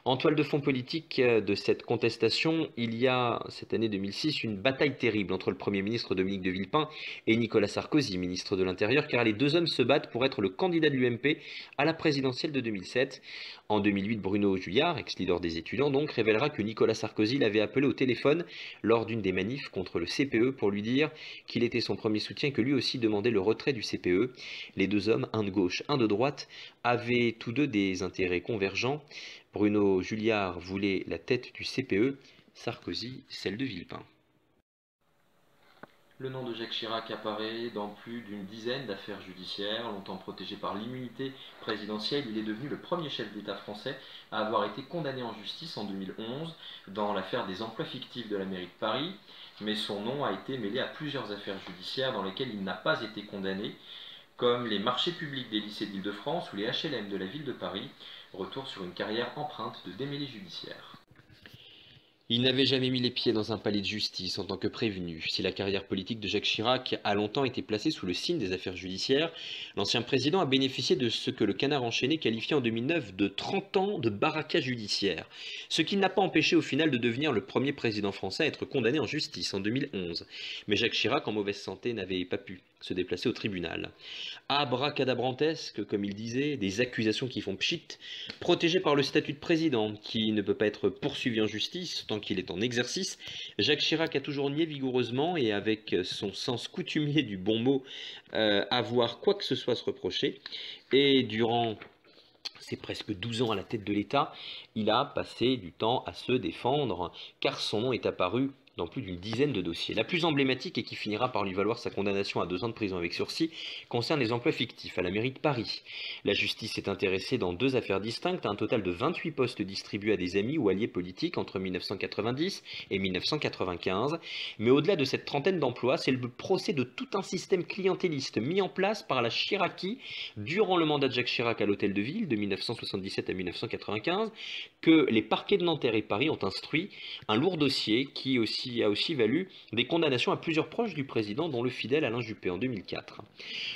Speaker 2: En toile de fond politique de cette contestation, il y a, cette année 2006, une bataille terrible entre le Premier ministre Dominique de Villepin et Nicolas Sarkozy, ministre de l'Intérieur, car les 2 hommes se battent pour être le candidat de l'UMP à la présidentielle de 2007. En 2008, Bruno Julliard, ex-leader des étudiants donc, révélera que Nicolas Sarkozy l'avait appelé au téléphone lors d'une des manifs contre le CPE pour lui dire qu'il était son premier soutien et que lui aussi demandait le retrait du CPE. Les 2 hommes, un de gauche, un de droite, avaient tous 2 des intérêts convergents. Bruno Julliard voulait la tête du CPE, Sarkozy celle de Villepin.
Speaker 1: Le nom de Jacques Chirac apparaît dans plus d'une dizaine d'affaires judiciaires. Longtemps protégé par l'immunité présidentielle, il est devenu le premier chef d'État français à avoir été condamné en justice en 2011 dans l'affaire des emplois fictifs de la mairie de Paris. Mais son nom a été mêlé à plusieurs affaires judiciaires dans lesquelles il n'a pas été condamné, comme les marchés publics des lycées d'Île-de-France ou les HLM de la ville de Paris. Retour sur une carrière empreinte de démêlés judiciaires.
Speaker 2: Il n'avait jamais mis les pieds dans un palais de justice en tant que prévenu. Si la carrière politique de Jacques Chirac a longtemps été placée sous le signe des affaires judiciaires, l'ancien président a bénéficié de ce que le Canard enchaîné qualifiait en 2009 de 30 ans de baraka judiciaire, ce qui n'a pas empêché au final de devenir le premier président français à être condamné en justice en 2011. Mais Jacques Chirac, en mauvaise santé, n'avait pas pu se déplacer au tribunal. Abracadabrantesque, comme il disait, des accusations qui font pchit, protégé par le statut de président, qui ne peut pas être poursuivi en justice tant qu'il est en exercice, Jacques Chirac a toujours nié vigoureusement et avec son sens coutumier du bon mot avoir quoi que ce soit à se reprocher. Et durant ces presque 12 ans à la tête de l'État, il a passé du temps à se défendre, car son nom est apparu dans plus d'une dizaine de dossiers. La plus emblématique et qui finira par lui valoir sa condamnation à 2 ans de prison avec sursis concerne les emplois fictifs à la mairie de Paris. La justice s'est intéressée dans 2 affaires distinctes à un total de 28 postes distribués à des amis ou alliés politiques entre 1990 et 1995. Mais au-delà de cette trentaine d'emplois, c'est le procès de tout un système clientéliste mis en place par la Chiraquie durant le mandat de Jacques Chirac à l'Hôtel de Ville de 1977 à 1995 que les parquets de Nanterre et Paris ont instruit un lourd dossier qui a aussi valu des condamnations à plusieurs proches du président, dont le fidèle Alain Juppé en 2004.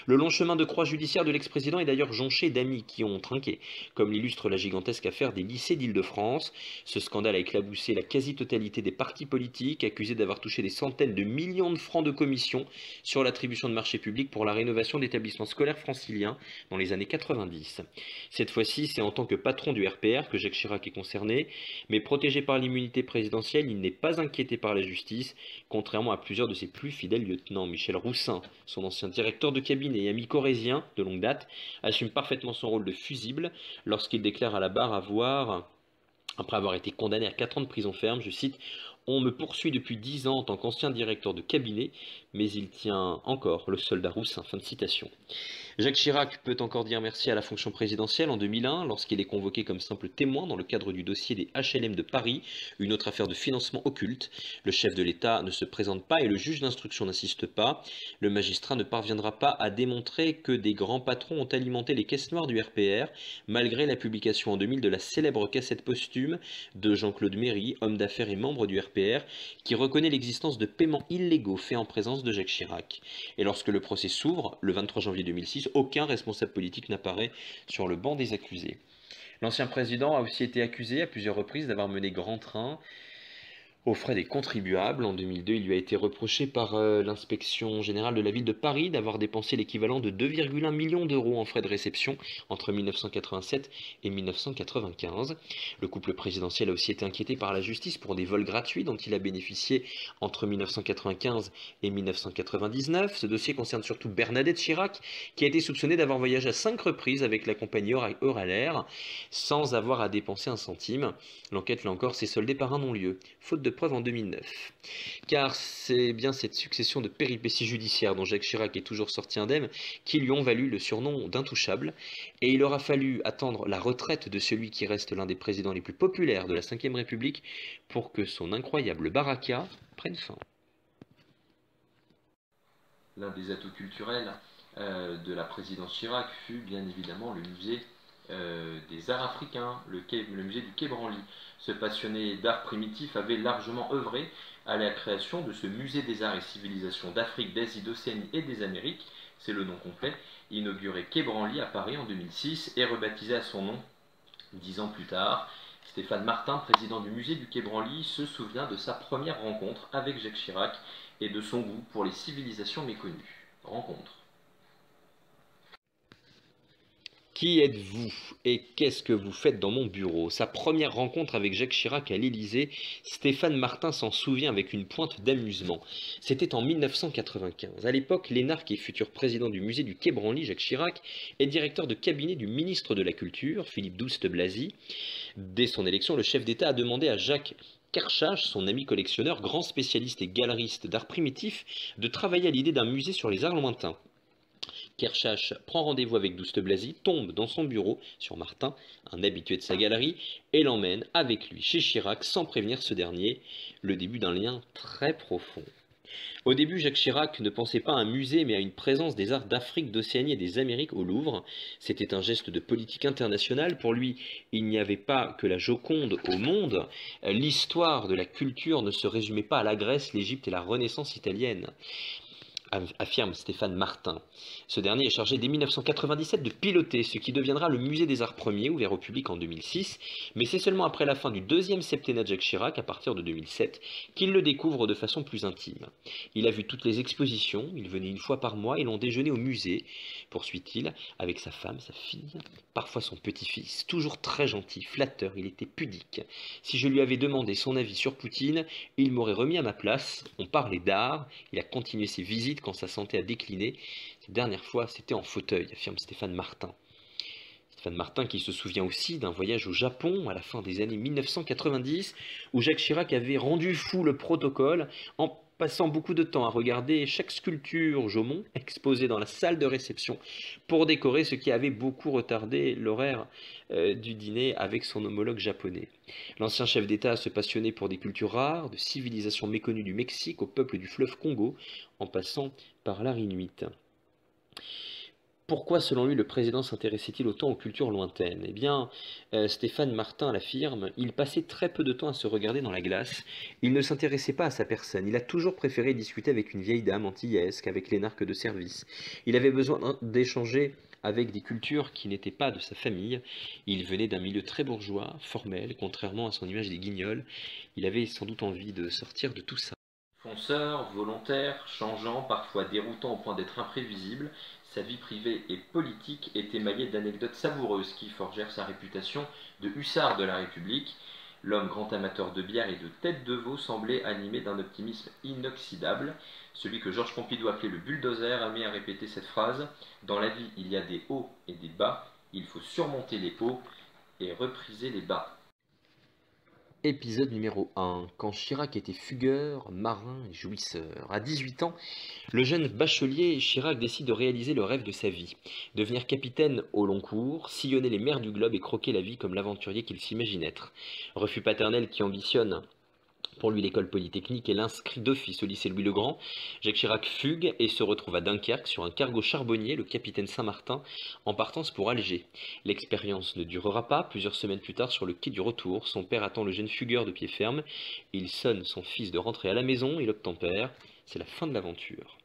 Speaker 2: Le long chemin de croix judiciaire de l'ex-président est d'ailleurs jonché d'amis qui ont trinqué, comme l'illustre la gigantesque affaire des lycées d'Île-de-France. Ce scandale a éclaboussé la quasi-totalité des partis politiques, accusés d'avoir touché des centaines de millions de francs de commission sur l'attribution de marchés publics pour la rénovation d'établissements scolaires franciliens dans les années 90. Cette fois-ci, c'est en tant que patron du RPR que Jacques Chirac est concerné, mais protégé par l'immunité présidentielle, il n'est pas inquiété par la justice, contrairement à plusieurs de ses plus fidèles lieutenants. Michel Roussin, son ancien directeur de cabinet et ami corrézien de longue date, assume parfaitement son rôle de fusible lorsqu'il déclare à la barre après avoir été condamné à 4 ans de prison ferme, je cite: « On me poursuit depuis 10 ans en tant qu'ancien directeur de cabinet, mais il tient encore le soldat Roussin. » Fin de citation. Jacques Chirac peut encore dire merci à la fonction présidentielle en 2001, lorsqu'il est convoqué comme simple témoin dans le cadre du dossier des HLM de Paris, une autre affaire de financement occulte. Le chef de l'État ne se présente pas et le juge d'instruction n'insiste pas. Le magistrat ne parviendra pas à démontrer que des grands patrons ont alimenté les caisses noires du RPR, malgré la publication en 2000 de la célèbre cassette posthume de Jean-Claude Méry, homme d'affaires et membre du RPR, qui reconnaît l'existence de paiements illégaux faits en présence de Jacques Chirac. Et lorsque le procès s'ouvre, le 23 janvier 2006, aucun responsable politique n'apparaît sur le banc des accusés. L'ancien président a aussi été accusé à plusieurs reprises d'avoir mené grand train aux frais des contribuables. En 2002, il lui a été reproché par l'inspection générale de la ville de Paris d'avoir dépensé l'équivalent de 2,1 millions d'euros en frais de réception entre 1987 et 1995. Le couple présidentiel a aussi été inquiété par la justice pour des vols gratuits dont il a bénéficié entre 1995 et 1999. Ce dossier concerne surtout Bernadette Chirac, qui a été soupçonnée d'avoir voyagé à 5 reprises avec la compagnie Euralair sans avoir à dépenser un centime. L'enquête, là encore, s'est soldée par un non-lieu, faute de preuves en 2009. Car c'est bien cette succession de péripéties judiciaires dont Jacques Chirac est toujours sorti indemne qui lui ont valu le surnom d'intouchable, et il aura fallu attendre la retraite de celui qui reste l'un des présidents les plus populaires de la Ve République pour que son incroyable baraka prenne fin.
Speaker 1: L'un des atouts culturels de la présidence Chirac fut bien évidemment le musée des arts africains, le musée du Quai Branly. Ce passionné d'art primitif avait largement œuvré à la création de ce musée des arts et civilisations d'Afrique, d'Asie, d'Océanie et des Amériques, c'est le nom complet, inauguré Quai Branly à Paris en 2006 et rebaptisé à son nom 10 ans plus tard. Stéphane Martin, président du musée du Quai Branly, se souvient de sa première rencontre avec Jacques Chirac et de son goût pour les civilisations méconnues. Rencontre.
Speaker 2: Qui êtes-vous et qu'est-ce que vous faites dans mon bureau? Sa première rencontre avec Jacques Chirac à l'Élysée, Stéphane Martin s'en souvient avec une pointe d'amusement. C'était en 1995. À l'époque, l'énarque et futur président du musée du Quai Branly, Jacques Chirac, est directeur de cabinet du ministre de la Culture, Philippe Douste-Blazy. Dès son élection, le chef d'État a demandé à Jacques Kershach, son ami collectionneur, grand spécialiste et galeriste d'art primitif, de travailler à l'idée d'un musée sur les arts lointains. Kershach prend rendez-vous avec Douste-Blazy, tombe dans son bureau sur Martin, un habitué de sa galerie, et l'emmène avec lui chez Chirac sans prévenir ce dernier, le début d'un lien très profond. Au début, Jacques Chirac ne pensait pas à un musée, mais à une présence des arts d'Afrique, d'Océanie et des Amériques au Louvre. C'était un geste de politique internationale. Pour lui, il n'y avait pas que la Joconde au monde. L'histoire de la culture ne se résumait pas à la Grèce, l'Égypte et la Renaissance italienne, affirme Stéphane Martin. Ce dernier est chargé dès 1997 de piloter ce qui deviendra le musée des Arts Premiers, ouvert au public en 2006, mais c'est seulement après la fin du deuxième septennat de Jacques Chirac, à partir de 2007, qu'il le découvre de façon plus intime. Il a vu toutes les expositions, il venait une fois par mois et l'on déjeunait au musée, poursuit-il, avec sa femme, sa fille, parfois son petit-fils, toujours très gentil, flatteur, il était pudique. Si je lui avais demandé son avis sur Poutine, il m'aurait remis à ma place, on parlait d'art, il a continué ses visites quand sa santé a décliné. Cette dernière fois, c'était en fauteuil, affirme Stéphane Martin. Stéphane Martin qui se souvient aussi d'un voyage au Japon à la fin des années 1990 où Jacques Chirac avait rendu fou le protocole en passant beaucoup de temps à regarder chaque sculpture Jaumont exposée dans la salle de réception pour décorer ce qui avait beaucoup retardé l'horaire du dîner avec son homologue japonais. L'ancien chef d'État se passionnait pour des cultures rares, de civilisations méconnues du Mexique au peuple du fleuve Congo, en passant par l'art inuit. Pourquoi, selon lui, le président s'intéressait-il autant aux cultures lointaines? Eh bien, Stéphane Martin l'affirme, il passait très peu de temps à se regarder dans la glace, il ne s'intéressait pas à sa personne, il a toujours préféré discuter avec une vieille dame antillaise qu'avec l'énarque de service. Il avait besoin d'échanger avec des cultures qui n'étaient pas de sa famille. Il venait d'un milieu très bourgeois, formel, contrairement à son image des guignols. Il avait sans doute envie de sortir de tout ça.
Speaker 1: Fonceur, volontaire, changeant, parfois déroutant au point d'être imprévisible, sa vie privée et politique est émaillée d'anecdotes savoureuses qui forgèrent sa réputation de hussard de la République. L'homme grand amateur de bière et de tête de veau semblait animé d'un optimisme inoxydable. Celui que Georges Pompidou appelait le bulldozer aimait à répéter cette phrase: dans la vie, il y a des hauts et des bas, il faut surmonter les hauts et repriser les bas.
Speaker 2: Épisode numéro 1. Quand Chirac était fugueur, marin et jouisseur. À 18 ans, le jeune bachelier Chirac décide de réaliser le rêve de sa vie. Devenir capitaine au long cours, sillonner les mers du globe et croquer la vie comme l'aventurier qu'il s'imagine être. Refus paternel qui ambitionne pour lui l'école polytechnique et l'inscrit d'office au lycée Louis-le-Grand. Jacques Chirac fugue et se retrouve à Dunkerque sur un cargo charbonnier, le capitaine Saint-Martin, en partance pour Alger. L'expérience ne durera pas. Plusieurs semaines plus tard, sur le quai du retour, son père attend le jeune fugueur de pied ferme. Il sonne son fils de rentrer à la maison, il obtempère. C'est la fin de l'aventure.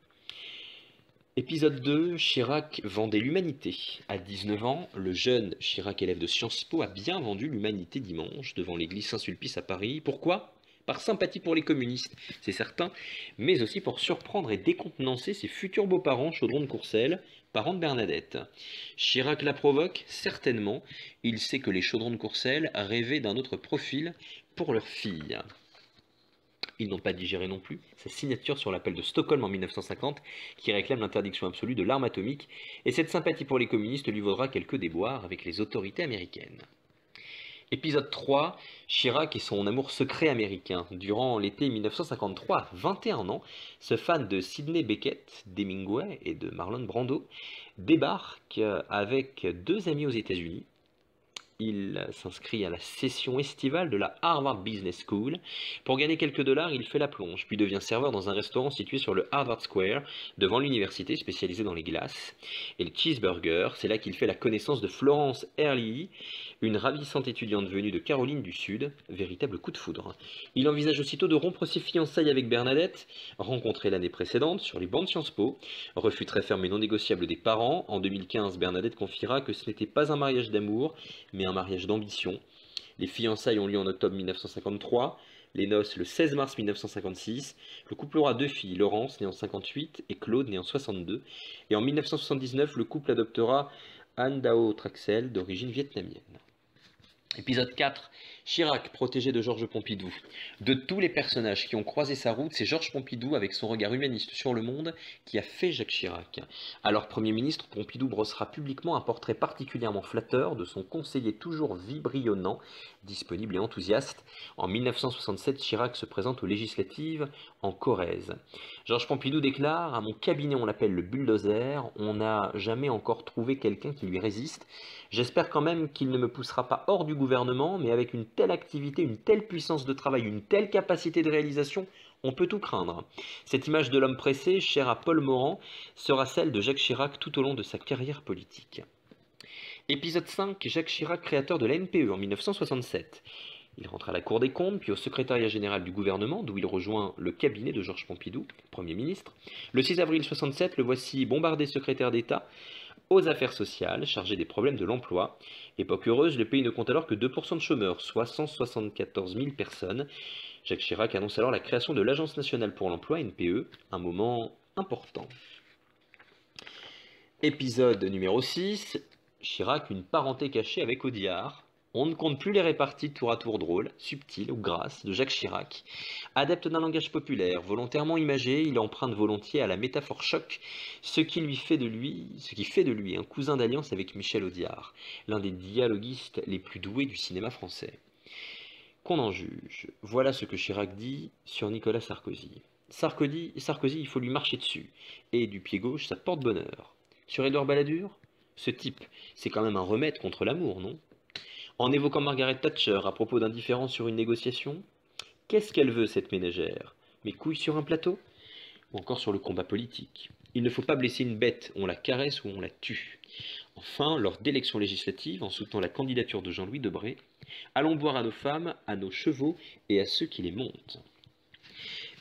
Speaker 2: Épisode 2, Chirac vendait l'humanité. À 19 ans, le jeune Chirac, élève de Sciences Po, a bien vendu l'humanité dimanche devant l'église Saint-Sulpice à Paris. Pourquoi ? Par sympathie pour les communistes, c'est certain, mais aussi pour surprendre et décontenancer ses futurs beaux-parents Chaudron de Courcelles, parents de Bernadette. Chirac la provoque, certainement. Il sait que les Chaudron de Courcelles rêvaient d'un autre profil pour leur fille. Ils n'ont pas digéré non plus sa signature sur l'appel de Stockholm en 1950, qui réclame l'interdiction absolue de l'arme atomique, et cette sympathie pour les communistes lui vaudra quelques déboires avec les autorités américaines. Épisode 3, Chirac et son amour secret américain. Durant l'été 1953, à 21 ans, ce fan de Sidney Beckett, d'Hemingway et de Marlon Brando débarque avec deux amis aux États-Unis. Il s'inscrit à la session estivale de la Harvard Business School. Pour gagner quelques dollars, il fait la plonge, puis devient serveur dans un restaurant situé sur le Harvard Square, devant l'université spécialisée dans les glaces. Et le cheeseburger, c'est là qu'il fait la connaissance de Florence Early, une ravissante étudiante venue de Caroline du Sud, véritable coup de foudre. Il envisage aussitôt de rompre ses fiançailles avec Bernadette, rencontrée l'année précédente sur les bancs de Sciences Po. Refus très ferme et non négociable des parents. En 2015, Bernadette confiera que ce n'était pas un mariage d'amour, mais un mariage d'ambition. Les fiançailles ont lieu en octobre 1953, les noces le 16 mars 1956. Le couple aura deux filles, Laurence, née en 58, et Claude, né en 62. Et en 1979, le couple adoptera Anh Dao Traxel, d'origine vietnamienne. Épisode 4, Chirac, protégé de Georges Pompidou. De tous les personnages qui ont croisé sa route, c'est Georges Pompidou, avec son regard humaniste sur le monde, qui a fait Jacques Chirac. Alors Premier ministre, Pompidou brossera publiquement un portrait particulièrement flatteur de son conseiller toujours vibrillonnant, disponible et enthousiaste. En 1967, Chirac se présente aux législatives en Corrèze. Georges Pompidou déclare: « À mon cabinet, on l'appelle le bulldozer, on n'a jamais encore trouvé quelqu'un qui lui résiste. J'espère quand même qu'il ne me poussera pas hors du gouvernement, mais avec une telle activité, une telle puissance de travail, une telle capacité de réalisation, On peut tout craindre. Cette image de l'homme pressé, chère à Paul Morand, sera celle de Jacques Chirac tout au long de sa carrière politique. Épisode 5, Jacques Chirac, créateur de la NPE en 1967. Il rentre à la Cour des comptes, puis au secrétariat général du gouvernement, d'où il rejoint le cabinet de Georges Pompidou, Premier ministre. Le 6 avril 1967, le voici bombardé secrétaire d'État aux affaires sociales, chargé des problèmes de l'emploi. Époque heureuse, le pays ne compte alors que 2% de chômeurs, soit 174 000 personnes. Jacques Chirac annonce alors la création de l'Agence nationale pour l'emploi, NPE, un moment important. Épisode numéro 6, Chirac, une parenté cachée avec Audiard. On ne compte plus les réparties tour à tour drôles, subtiles ou grasses de Jacques Chirac. Adepte d'un langage populaire, volontairement imagé, il emprunte volontiers à la métaphore choc, ce qui fait de lui un cousin d'alliance avec Michel Audiard, l'un des dialoguistes les plus doués du cinéma français. Qu'on en juge, voilà ce que Chirac dit sur Nicolas Sarkozy. Sarkozy, il faut lui marcher dessus, et du pied gauche, ça porte bonheur. Sur Édouard Balladur, ce type, c'est quand même un remède contre l'amour, non? En évoquant Margaret Thatcher à propos d'un différend sur une négociation, qu'est-ce qu'elle veut cette ménagère? Mes couilles sur un plateau? Ou encore sur le combat politique? Il ne faut pas blesser une bête, on la caresse ou on la tue. Enfin, lors d'élections législatives, en soutenant la candidature de Jean-Louis Debré, allons boire à nos femmes, à nos chevaux et à ceux qui les montent.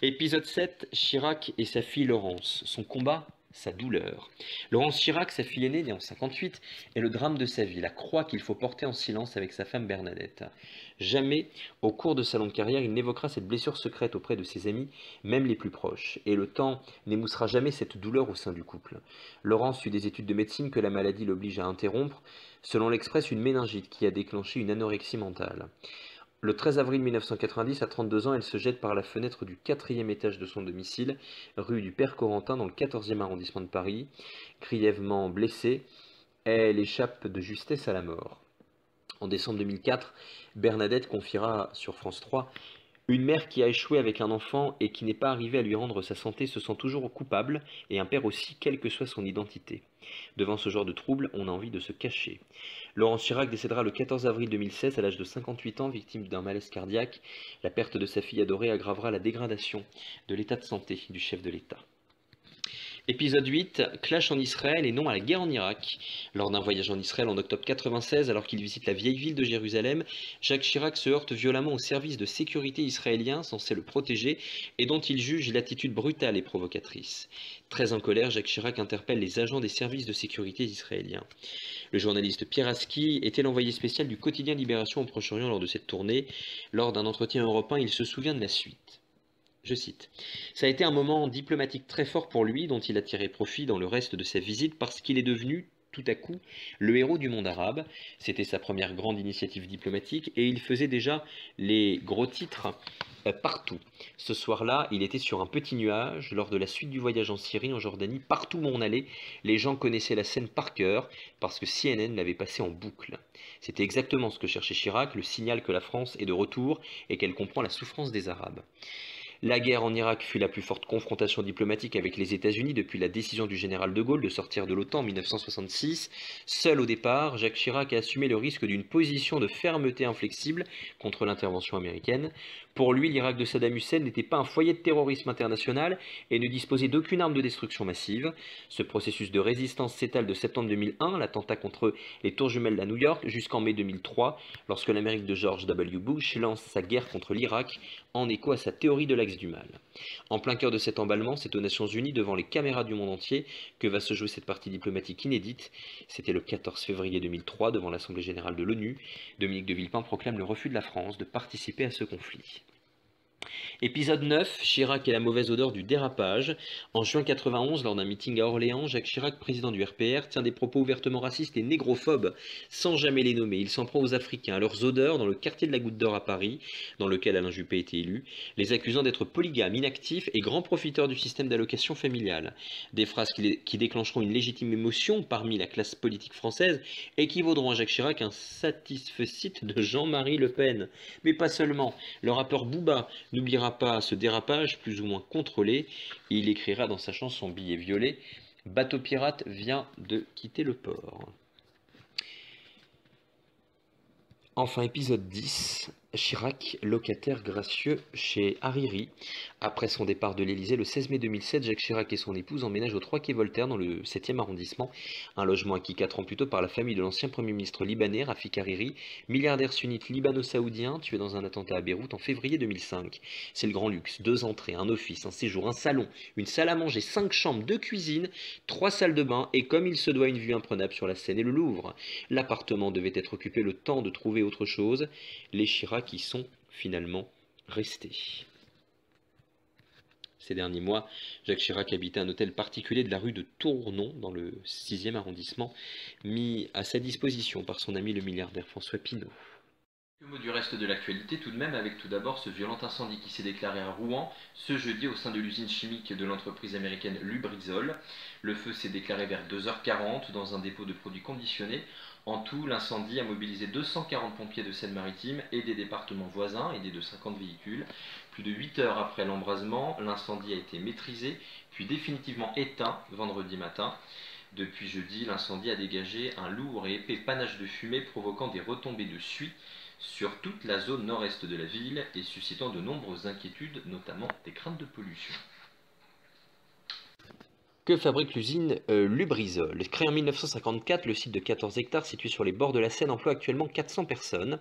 Speaker 2: Épisode 7, Chirac et sa fille Laurence, son combat, sa douleur. Laurence Chirac, sa fille aînée, née en 58, est le drame de sa vie, la croix qu'il faut porter en silence avec sa femme Bernadette. Jamais, au cours de sa longue carrière, il n'évoquera cette blessure secrète auprès de ses amis, même les plus proches, et le temps n'émoussera jamais cette douleur au sein du couple. Laurence suit des études de médecine que la maladie l'oblige à interrompre, selon l'Express, une méningite qui a déclenché une anorexie mentale. Le 13 avril 1990, à 32 ans, elle se jette par la fenêtre du 4e étage de son domicile, rue du Père Corentin, dans le 14e arrondissement de Paris. Grièvement blessée, elle échappe de justesse à la mort. En décembre 2004, Bernadette confiera sur France 3 « Une mère qui a échoué avec un enfant et qui n'est pas arrivée à lui rendre sa santé se sent toujours coupable, et un père aussi, quelle que soit son identité. Devant ce genre de trouble, on a envie de se cacher. » Laurence Chirac décédera le 14 avril 2016 à l'âge de 58 ans, victime d'un malaise cardiaque. La perte de sa fille adorée aggravera la dégradation de l'état de santé du chef de l'État. Épisode 8, clash en Israël et non à la guerre en Irak. Lors d'un voyage en Israël en octobre 1996, alors qu'il visite la vieille ville de Jérusalem, Jacques Chirac se heurte violemment au service de sécurité israélien censé le protéger et dont il juge l'attitude brutale et provocatrice. Très en colère, Jacques Chirac interpelle les agents des services de sécurité israéliens. Le journaliste Pierre Aski était l'envoyé spécial du quotidien Libération au Proche-Orient lors de cette tournée. Lors d'un entretien européen, il se souvient de la suite. Je cite, « Ça a été un moment diplomatique très fort pour lui, dont il a tiré profit dans le reste de sa visite parce qu'il est devenu, tout à coup, le héros du monde arabe. C'était sa première grande initiative diplomatique et il faisait déjà les gros titres partout. Ce soir-là, il était sur un petit nuage lors de la suite du voyage en Syrie, en Jordanie. Partout où on allait, les gens connaissaient la scène par cœur parce que CNN l'avait passée en boucle. C'était exactement ce que cherchait Chirac, le signal que la France est de retour et qu'elle comprend la souffrance des Arabes. » La guerre en Irak fut la plus forte confrontation diplomatique avec les États-Unis depuis la décision du général de Gaulle de sortir de l'OTAN en 1966. Seul au départ, Jacques Chirac a assumé le risque d'une position de fermeté inflexible contre l'intervention américaine. Pour lui, l'Irak de Saddam Hussein n'était pas un foyer de terrorisme international et ne disposait d'aucune arme de destruction massive. Ce processus de résistance s'étale de septembre 2001, l'attentat contre les tours jumelles à New York, jusqu'en mai 2003, lorsque l'Amérique de George W. Bush lance sa guerre contre l'Irak en écho à sa théorie de l'axe du mal. En plein cœur de cet emballement, c'est aux Nations Unies, devant les caméras du monde entier, que va se jouer cette partie diplomatique inédite. C'était le 14 février 2003, devant l'Assemblée générale de l'ONU. Dominique de Villepin proclame le refus de la France de participer à ce conflit. Épisode 9, Chirac et la mauvaise odeur du dérapage. En juin 91, lors d'un meeting à Orléans, Jacques Chirac, président du RPR, tient des propos ouvertement racistes et négrophobes, sans jamais les nommer. Il s'en prend aux Africains, à leurs odeurs, dans le quartier de la Goutte d'Or à Paris, dans lequel Alain Juppé était élu, les accusant d'être polygames, inactifs et grands profiteurs du système d'allocation familiale. Des phrases qui déclencheront une légitime émotion parmi la classe politique française et qui vaudront à Jacques Chirac un satisfecit de Jean-Marie Le Pen. Mais pas seulement. Le rappeur Booba n'oubliera pas ce dérapage plus ou moins contrôlé, et il écrira dans sa chanson Billet violet « Bateau pirate vient de quitter le port ». Enfin, épisode 10, Chirac, locataire gracieux chez Hariri. Après son départ de l'Élysée le 16 mai 2007, Jacques Chirac et son épouse emménagent au 3 quai Voltaire dans le 7e arrondissement, un logement acquis 4 ans plus tôt par la famille de l'ancien Premier ministre libanais Rafik Hariri, milliardaire sunnite libano-saoudien tué dans un attentat à Beyrouth en février 2005. C'est le grand luxe, 2 entrées, un office, un séjour, un salon, une salle à manger, 5 chambres, 2 cuisines, 3 salles de bain et comme il se doit une vue imprenable sur la Seine et le Louvre. L'appartement devait être occupé le temps de trouver autre chose. Les Chirac qui sont finalement restés. Ces derniers mois, Jacques Chirac habitait un hôtel particulier de la rue de Tournon, dans le 6e arrondissement, mis à sa disposition par son ami le milliardaire François Pinault.
Speaker 1: Quelques mots du reste de l'actualité tout de même, avec tout d'abord ce violent incendie qui s'est déclaré à Rouen ce jeudi au sein de l'usine chimique de l'entreprise américaine Lubrizol. Le feu s'est déclaré vers 2h40 dans un dépôt de produits conditionnés. En tout, l'incendie a mobilisé 240 pompiers de Seine-Maritime et des départements voisins, aidés de 50 véhicules. Plus de 8 heures après l'embrasement, l'incendie a été maîtrisé, puis définitivement éteint vendredi matin. Depuis jeudi, l'incendie a dégagé un lourd et épais panache de fumée provoquant des retombées de suie sur toute la zone nord-est de la ville et suscitant de nombreuses inquiétudes, notamment des craintes de pollution.
Speaker 2: Que fabrique l'usine Lubrizol? Créée en 1954, le site de 14 hectares situé sur les bords de la Seine emploie actuellement 400 personnes.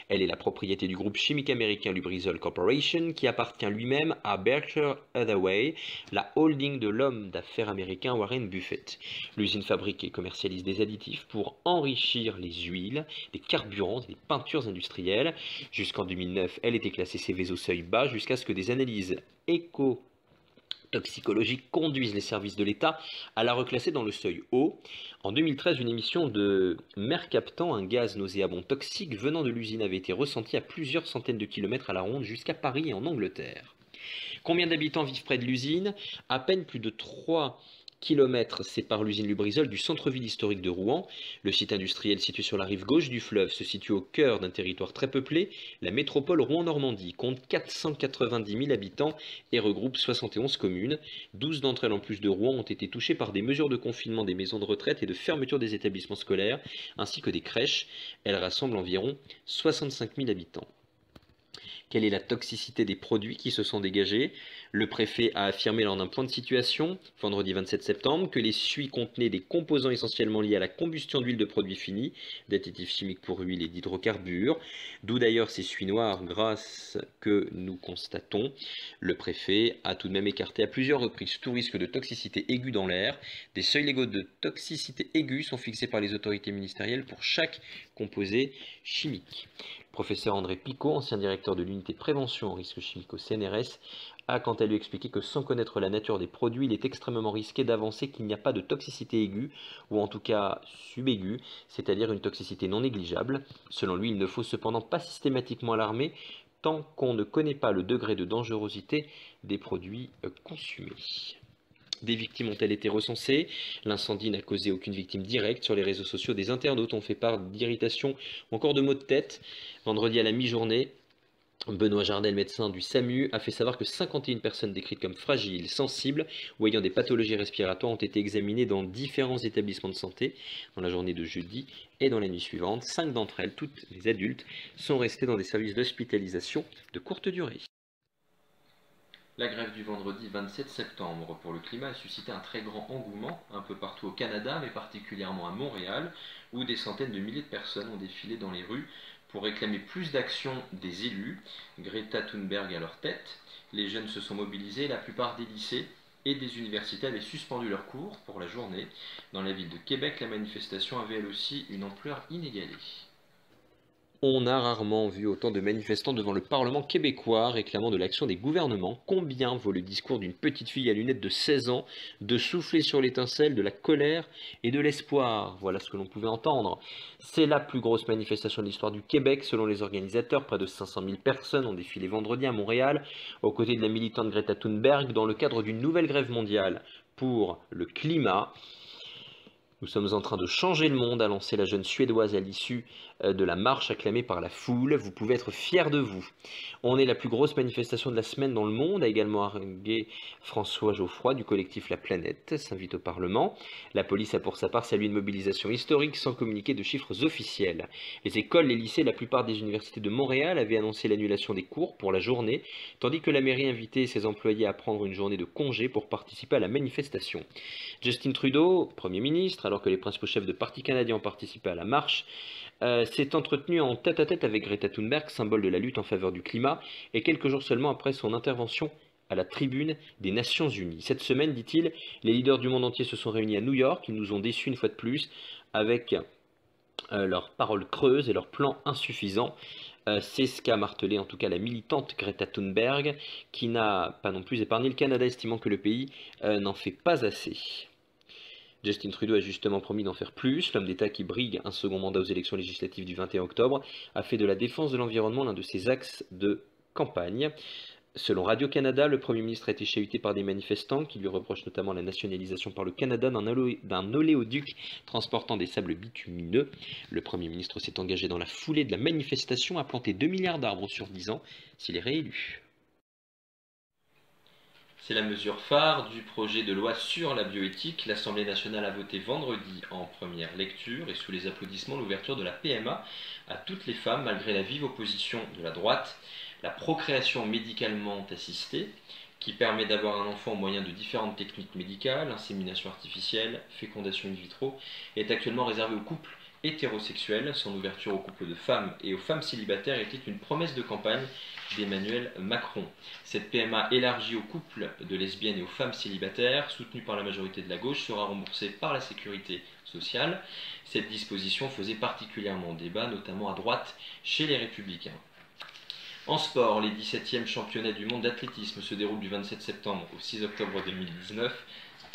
Speaker 2: Elle est la propriété du groupe chimique américain Lubrizol Corporation qui appartient lui-même à Berkshire Hathaway, la holding de l'homme d'affaires américain Warren Buffett. L'usine fabrique et commercialise des additifs pour enrichir les huiles, des carburants et des peintures industrielles. Jusqu'en 2009, elle était classée CV au seuil bas jusqu'à ce que des analyses toxicologiques conduisent les services de l'État à la reclasser dans le seuil haut. En 2013, une émission de mercaptan, un gaz nauséabond toxique venant de l'usine, avait été ressentie à plusieurs centaines de kilomètres à la ronde jusqu'à Paris et en Angleterre. Combien d'habitants vivent près de l'usine? À peine plus de 3 km sépare l'usine Lubrizol du centre-ville historique de Rouen. Le site industriel situé sur la rive gauche du fleuve se situe au cœur d'un territoire très peuplé. La métropole Rouen-Normandie compte 490 000 habitants et regroupe 71 communes. 12 d'entre elles en plus de Rouen ont été touchées par des mesures de confinement des maisons de retraite et de fermeture des établissements scolaires, ainsi que des crèches. Elles rassemblent environ 65 000 habitants. Quelle est la toxicité des produits qui se sont dégagés? Le préfet a affirmé lors d'un point de situation, vendredi 27 septembre, que les suies contenaient des composants essentiellement liés à la combustion d'huile de produits finis, d'additifs chimiques pour huile et d'hydrocarbures, d'où d'ailleurs ces suies noires grasses que nous constatons. Le préfet a tout de même écarté à plusieurs reprises tout risque de toxicité aiguë dans l'air. Des seuils légaux de toxicité aiguë sont fixés par les autorités ministérielles pour chaque composé chimique. Le professeur André Picot, ancien directeur de l'unité de prévention aux risques chimiques au CNRS, a quant à lui expliqué que sans connaître la nature des produits, il est extrêmement risqué d'avancer qu'il n'y a pas de toxicité aiguë, ou en tout cas subaiguë, c'est-à-dire une toxicité non négligeable. Selon lui, il ne faut cependant pas systématiquement alarmer tant qu'on ne connaît pas le degré de dangerosité des produits consumés. Des victimes ont-elles été recensées? L'incendie n'a causé aucune victime directe. Sur les réseaux sociaux, des internautes ont fait part d'irritation ou encore de maux de tête. Vendredi à la mi-journée, Benoît Jardel, médecin du SAMU, a fait savoir que 51 personnes décrites comme fragiles, sensibles ou ayant des pathologies respiratoires ont été examinées dans différents établissements de santé dans la journée de jeudi et dans la nuit suivante. 5 d'entre elles, toutes les adultes, sont restées dans des services d'hospitalisation de courte durée.
Speaker 1: La grève du vendredi 27 septembre pour le climat a suscité un très grand engouement un peu partout au Canada, mais particulièrement à Montréal, où des centaines de milliers de personnes ont défilé dans les rues pour réclamer plus d'action des élus, Greta Thunberg à leur tête. Les jeunes se sont mobilisés, la plupart des lycées et des universités avaient suspendu leurs cours pour la journée. Dans la ville de Québec, la manifestation avait elle aussi une ampleur inégalée.
Speaker 2: On a rarement vu autant de manifestants devant le Parlement québécois réclamant de l'action des gouvernements. Combien vaut le discours d'une petite fille à lunettes de 16 ans de souffler sur l'étincelle de la colère et de l'espoir? Voilà ce que l'on pouvait entendre. C'est la plus grosse manifestation de l'histoire du Québec selon les organisateurs. Près de 500 000 personnes ont défilé vendredi à Montréal aux côtés de la militante Greta Thunberg dans le cadre d'une nouvelle grève mondiale pour le climat. Nous sommes en train de changer le monde, a lancé la jeune Suédoise à l'issue de la marche acclamée par la foule. Vous pouvez être fiers de vous. On est la plus grosse manifestation de la semaine dans le monde, a également argué François Geoffroy du collectif La Planète, s'invite au Parlement. La police a pour sa part salué une mobilisation historique sans communiquer de chiffres officiels. Les écoles, les lycées, la plupart des universités de Montréal avaient annoncé l'annulation des cours pour la journée, tandis que la mairie invitait ses employés à prendre une journée de congé pour participer à la manifestation. Justin Trudeau, Premier ministre, alors que les principaux chefs de partis canadiens ont participé à la marche, s'est entretenu en tête-à-tête avec Greta Thunberg, symbole de la lutte en faveur du climat, et quelques jours seulement après son intervention à la tribune des Nations Unies. Cette semaine, dit-il, les leaders du monde entier se sont réunis à New York, ils nous ont déçus une fois de plus avec leurs paroles creuses et leurs plans insuffisants. C'est ce qu'a martelé en tout cas la militante Greta Thunberg, qui n'a pas non plus épargné le Canada, estimant que le pays n'en fait pas assez. Justin Trudeau a justement promis d'en faire plus. L'homme d'État qui brigue un second mandat aux élections législatives du 21 octobre a fait de la défense de l'environnement l'un de ses axes de campagne. Selon Radio-Canada, le Premier ministre a été chahuté par des manifestants qui lui reprochent notamment la nationalisation par le Canada d'un oléoduc transportant des sables bitumineux. Le Premier ministre s'est engagé dans la foulée de la manifestation à planter 2 milliards d'arbres sur 10 ans s'il est réélu.
Speaker 1: C'est la mesure phare du projet de loi sur la bioéthique. L'Assemblée nationale a voté vendredi en première lecture et sous les applaudissements l'ouverture de la PMA à toutes les femmes malgré la vive opposition de la droite. La procréation médicalement assistée, qui permet d'avoir un enfant au moyen de différentes techniques médicales, insémination artificielle, fécondation in vitro, est actuellement réservée aux couples hétérosexuels. Son ouverture aux couples de femmes et aux femmes célibataires était une promesse de campagne d'Emmanuel Macron. Cette PMA élargie aux couples de lesbiennes et aux femmes célibataires, soutenue par la majorité de la gauche, sera remboursée par la sécurité sociale. Cette disposition faisait particulièrement débat, notamment à droite, chez les Républicains. En sport, les 17e championnats du monde d'athlétisme se déroulent du 27 septembre au 6 octobre 2019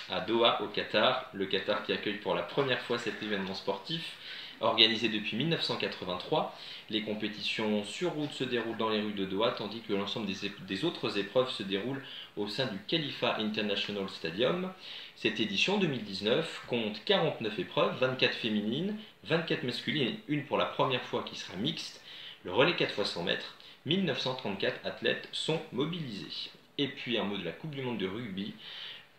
Speaker 1: à Doha, au Qatar. Le Qatar qui accueille pour la première fois cet événement sportif. Organisé depuis 1983, les compétitions sur route se déroulent dans les rues de Doha, tandis que l'ensemble des autres épreuves se déroulent au sein du Khalifa International Stadium. Cette édition 2019 compte 49 épreuves, 24 féminines, 24 masculines et une pour la première fois qui sera mixte. Le relais 4 x 100 mètres. 1934 athlètes sont mobilisés. Et puis un mot de la Coupe du Monde de rugby,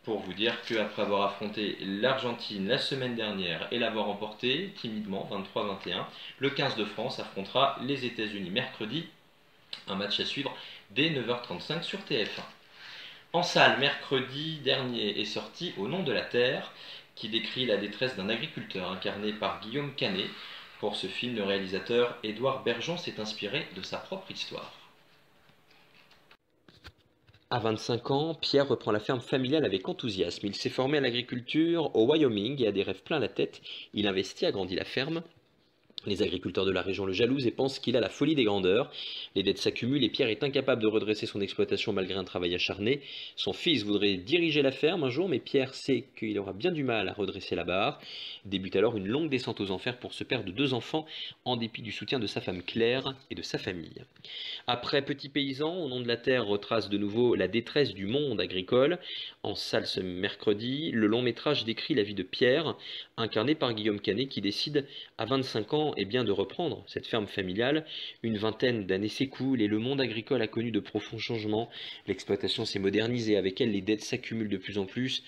Speaker 1: pour vous dire qu'après avoir affronté l'Argentine la semaine dernière et l'avoir emporté timidement 23-21, le 15 de France affrontera les États-Unis mercredi. Un match à suivre dès 9h35 sur TF1. En salle, mercredi dernier est sorti Au nom de la terre, qui décrit la détresse d'un agriculteur incarné par Guillaume Canet. Pour ce film, le réalisateur Édouard Bergeon s'est inspiré de sa propre histoire.
Speaker 2: À 25 ans, Pierre reprend la ferme familiale avec enthousiasme. Il s'est formé à l'agriculture au Wyoming et a des rêves plein la tête. Il investit, agrandit la ferme. Les agriculteurs de la région le jalousent et pensent qu'il a la folie des grandeurs. Les dettes s'accumulent et Pierre est incapable de redresser son exploitation malgré un travail acharné. Son fils voudrait diriger la ferme un jour, mais Pierre sait qu'il aura bien du mal à redresser la barre. Débute alors une longue descente aux enfers pour ce père de 2 enfants, en dépit du soutien de sa femme Claire et de sa famille. Après Petit Paysan, Au nom de la terre retrace de nouveau la détresse du monde agricole. En salle ce mercredi, le long métrage décrit la vie de Pierre, incarné par Guillaume Canet, qui décide à 25 ans de reprendre cette ferme familiale. Une vingtaine d'années s'écoulent et le monde agricole a connu de profonds changements. L'exploitation s'est modernisée, avec elle les dettes s'accumulent de plus en plus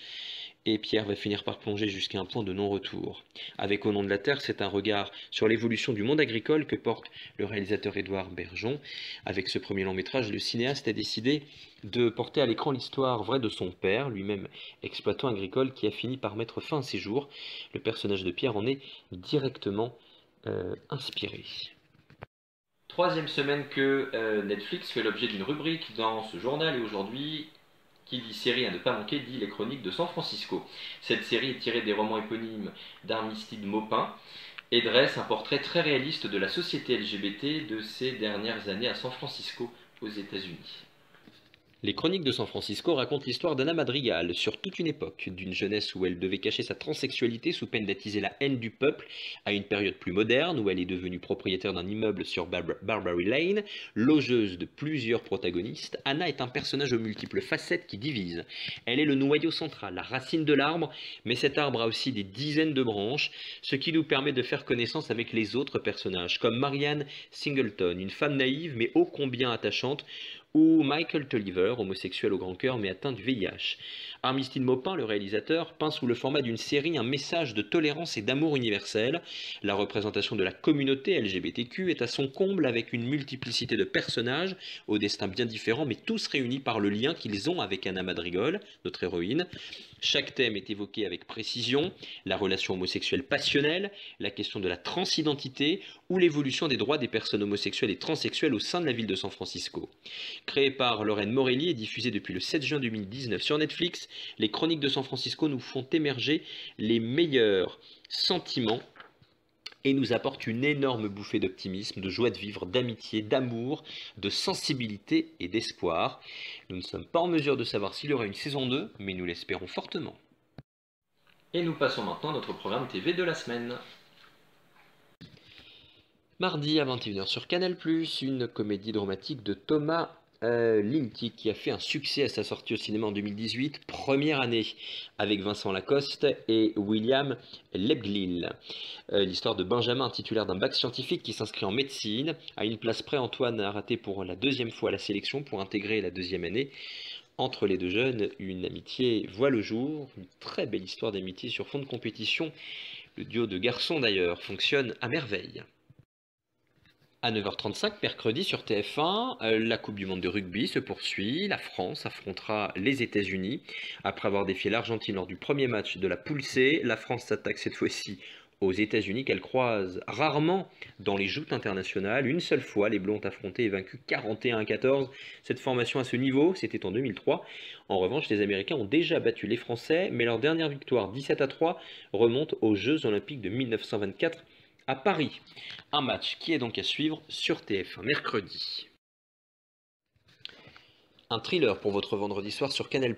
Speaker 2: et Pierre va finir par plonger jusqu'à un point de non-retour. Avec Au nom de la terre, c'est un regard sur l'évolution du monde agricole que porte le réalisateur Édouard Bergeon. Avec ce premier long-métrage, le cinéaste a décidé de porter à l'écran l'histoire vraie de son père, lui-même exploitant agricole, qui a fini par mettre fin à ses jours. Le personnage de Pierre en est directement inspiré.
Speaker 1: Troisième semaine que Netflix fait l'objet d'une rubrique dans ce journal et aujourd'hui, qui dit série à ne pas manquer, dit les chroniques de San Francisco. Cette série est tirée des romans éponymes d'Armistide Maupin et dresse un portrait très réaliste de la société LGBT de ces dernières années à San Francisco, aux États-Unis.
Speaker 2: Les Chroniques de San Francisco racontent l'histoire d'Anna Madrigal sur toute une époque, d'une jeunesse où elle devait cacher sa transsexualité sous peine d'attiser la haine du peuple, à une période plus moderne où elle est devenue propriétaire d'un immeuble sur Barbary Lane, logeuse de plusieurs protagonistes. Anna est un personnage aux multiples facettes qui divise. Elle est le noyau central, la racine de l'arbre, mais cet arbre a aussi des dizaines de branches, ce qui nous permet de faire connaissance avec les autres personnages, comme Marianne Singleton, une femme naïve mais ô combien attachante, ou Michael Tulliver, homosexuel au grand cœur mais atteint du VIH. Armistead Maupin, le réalisateur, peint sous le format d'une série un message de tolérance et d'amour universel. La représentation de la communauté LGBTQ est à son comble avec une multiplicité de personnages, au destin bien différents, mais tous réunis par le lien qu'ils ont avec Anna Madrigal, notre héroïne. Chaque thème est évoqué avec précision, la relation homosexuelle passionnelle, la question de la transidentité ou l'évolution des droits des personnes homosexuelles et transsexuelles au sein de la ville de San Francisco. Créé par Lorraine Morelli et diffusé depuis le 7 juin 2019 sur Netflix, les Chroniques de San Francisco nous font émerger les meilleurs sentiments et nous apportent une énorme bouffée d'optimisme, de joie de vivre, d'amitié, d'amour, de sensibilité et d'espoir. Nous ne sommes pas en mesure de savoir s'il y aura une saison 2, mais nous l'espérons fortement.
Speaker 1: Et nous passons maintenant à notre programme TV de la semaine.
Speaker 2: Mardi à 21h sur Canal+, une comédie dramatique de Thomas Lilti qui a fait un succès à sa sortie au cinéma en 2018, première année, avec Vincent Lacoste et William Lebglil. L'histoire de Benjamin, titulaire d'un bac scientifique qui s'inscrit en médecine. À une place près, Antoine a raté pour la deuxième fois la sélection pour intégrer la deuxième année. Entre les deux jeunes, une amitié voit le jour, une très belle histoire d'amitié sur fond de compétition. Le duo de garçons d'ailleurs fonctionne à merveille. À 9h35, mercredi sur TF1, la Coupe du Monde de rugby se poursuit. La France affrontera les États-Unis. Après avoir défié l'Argentine lors du premier match de la poule C, la France s'attaque cette fois-ci aux États-Unis qu'elle croise rarement dans les joutes internationales. Une seule fois, les Bleus ont affronté et vaincu 41-14. Cette formation à ce niveau, c'était en 2003. En revanche, les Américains ont déjà battu les Français, mais leur dernière victoire, 17-3, remonte aux Jeux Olympiques de 1924 à Paris. Un match qui est donc à suivre sur TF1 mercredi. Un thriller pour votre vendredi soir sur Canal+,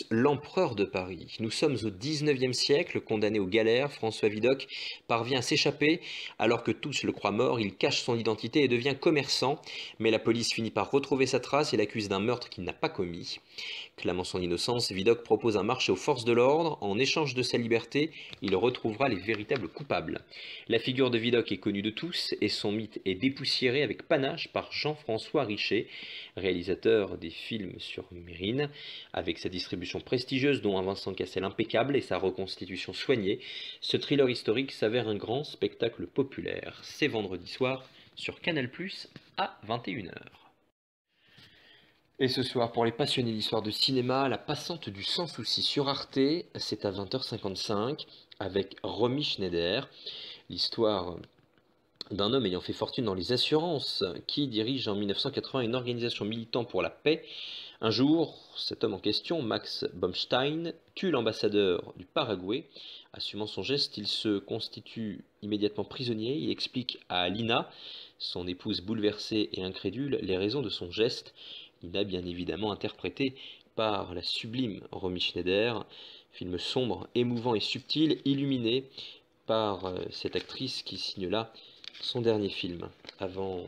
Speaker 2: L'Empereur de Paris. Nous sommes au 19e siècle, condamné aux galères, François Vidocq parvient à s'échapper. Alors que tous le croient mort, il cache son identité et devient commerçant. Mais la police finit par retrouver sa trace et l'accuse d'un meurtre qu'il n'a pas commis. Clamant son innocence, Vidocq propose un marché aux forces de l'ordre. En échange de sa liberté, il retrouvera les véritables coupables. La figure de Vidocq est connue de tous et son mythe est dépoussiéré avec panache par Jean-François Richet, réalisateur des films sur Mérine. Avec sa distribution prestigieuse dont un Vincent Cassel impeccable et sa reconstitution soignée, ce thriller historique s'avère un grand spectacle populaire. C'est vendredi soir sur Canal+, à 21h. Et ce soir, pour les passionnés d'histoire de cinéma, La Passante du Sans Souci sur Arte, c'est à 20h55 avec Romy Schneider. L'histoire d'un homme ayant fait fortune dans les assurances qui dirige en 1980 une organisation militant pour la paix. Un jour, cet homme en question, Max Baumstein, tue l'ambassadeur du Paraguay. Assumant son geste, il se constitue immédiatement prisonnier. Il explique à Lina, son épouse bouleversée et incrédule, les raisons de son geste. Lina, bien évidemment interprétée par la sublime Romy Schneider. Film sombre, émouvant et subtil, illuminé par cette actrice qui signe là son dernier film avant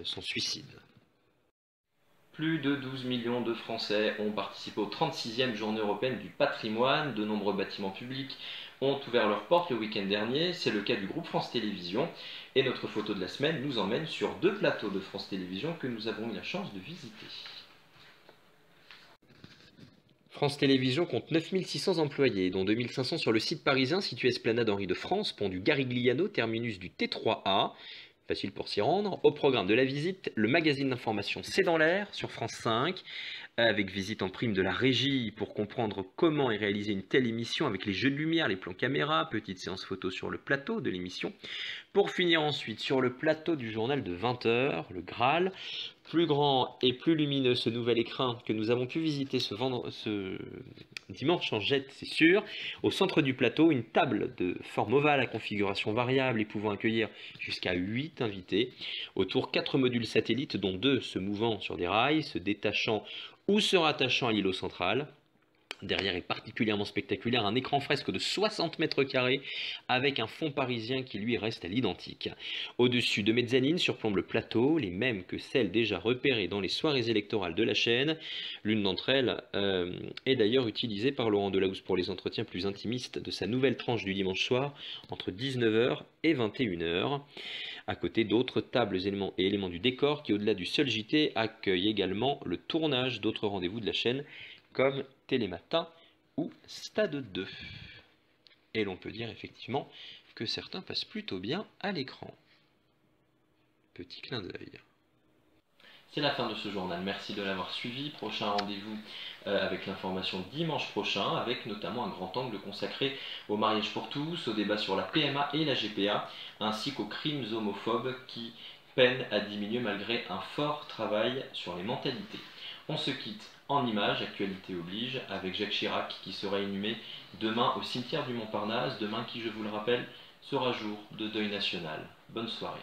Speaker 2: son suicide.
Speaker 1: Plus de 12 millions de Français ont participé aux 36e Journées européennes du patrimoine. De nombreux bâtiments publics ont ouvert leurs portes le week-end dernier. C'est le cas du groupe France Télévisions. Et notre photo de la semaine nous emmène sur 2 plateaux de France Télévisions que nous avons eu la chance de visiter.
Speaker 2: France Télévisions compte 9600 employés, dont 2500 sur le site parisien situé Esplanade Henri de France, pont du Garigliano, terminus du T3A. Facile pour s'y rendre. Au programme de la visite, le magazine d'information C'est dans l'air sur France 5, avec visite en prime de la régie pour comprendre comment est réalisée une telle émission avec les jeux de lumière, les plans caméra, petite séance photo sur le plateau de l'émission. Pour finir ensuite sur le plateau du journal de 20h, le Graal. Plus grand et plus lumineux, ce nouvel écrin que nous avons pu visiter ce dimanche en jet, c'est sûr. Au centre du plateau, une table de forme ovale à configuration variable et pouvant accueillir jusqu'à 8 invités. Autour, 4 modules satellites, dont 2 se mouvant sur des rails, se détachant ou se rattachant à l'îlot central. Derrière est particulièrement spectaculaire un écran fresque de 60 mètres carrés avec un fond parisien qui lui reste à l'identique. Au-dessus, deux mezzanines surplombent le plateau, les mêmes que celles déjà repérées dans les soirées électorales de la chaîne. L'une d'entre elles est d'ailleurs utilisée par Laurent Delahousse pour les entretiens plus intimistes de sa nouvelle tranche du dimanche soir entre 19h et 21h. À côté d'autres tables et éléments du décor qui, au-delà du seul JT, accueillent également le tournage d'autres rendez-vous de la chaîne comme Télématin ou Stade 2. Et l'on peut dire effectivement que certains passent plutôt bien à l'écran. Petit clin d'œil.
Speaker 1: C'est la fin de ce journal, merci de l'avoir suivi. Prochain rendez-vous avec l'information dimanche prochain, avec notamment un grand angle consacré au mariage pour tous, au débat sur la PMA et la GPA, ainsi qu'aux crimes homophobes qui peinent à diminuer malgré un fort travail sur les mentalités. On se quitte en images, actualité oblige, avec Jacques Chirac qui sera inhumé demain au cimetière du Montparnasse, demain qui, je vous le rappelle, sera jour de deuil national. Bonne soirée.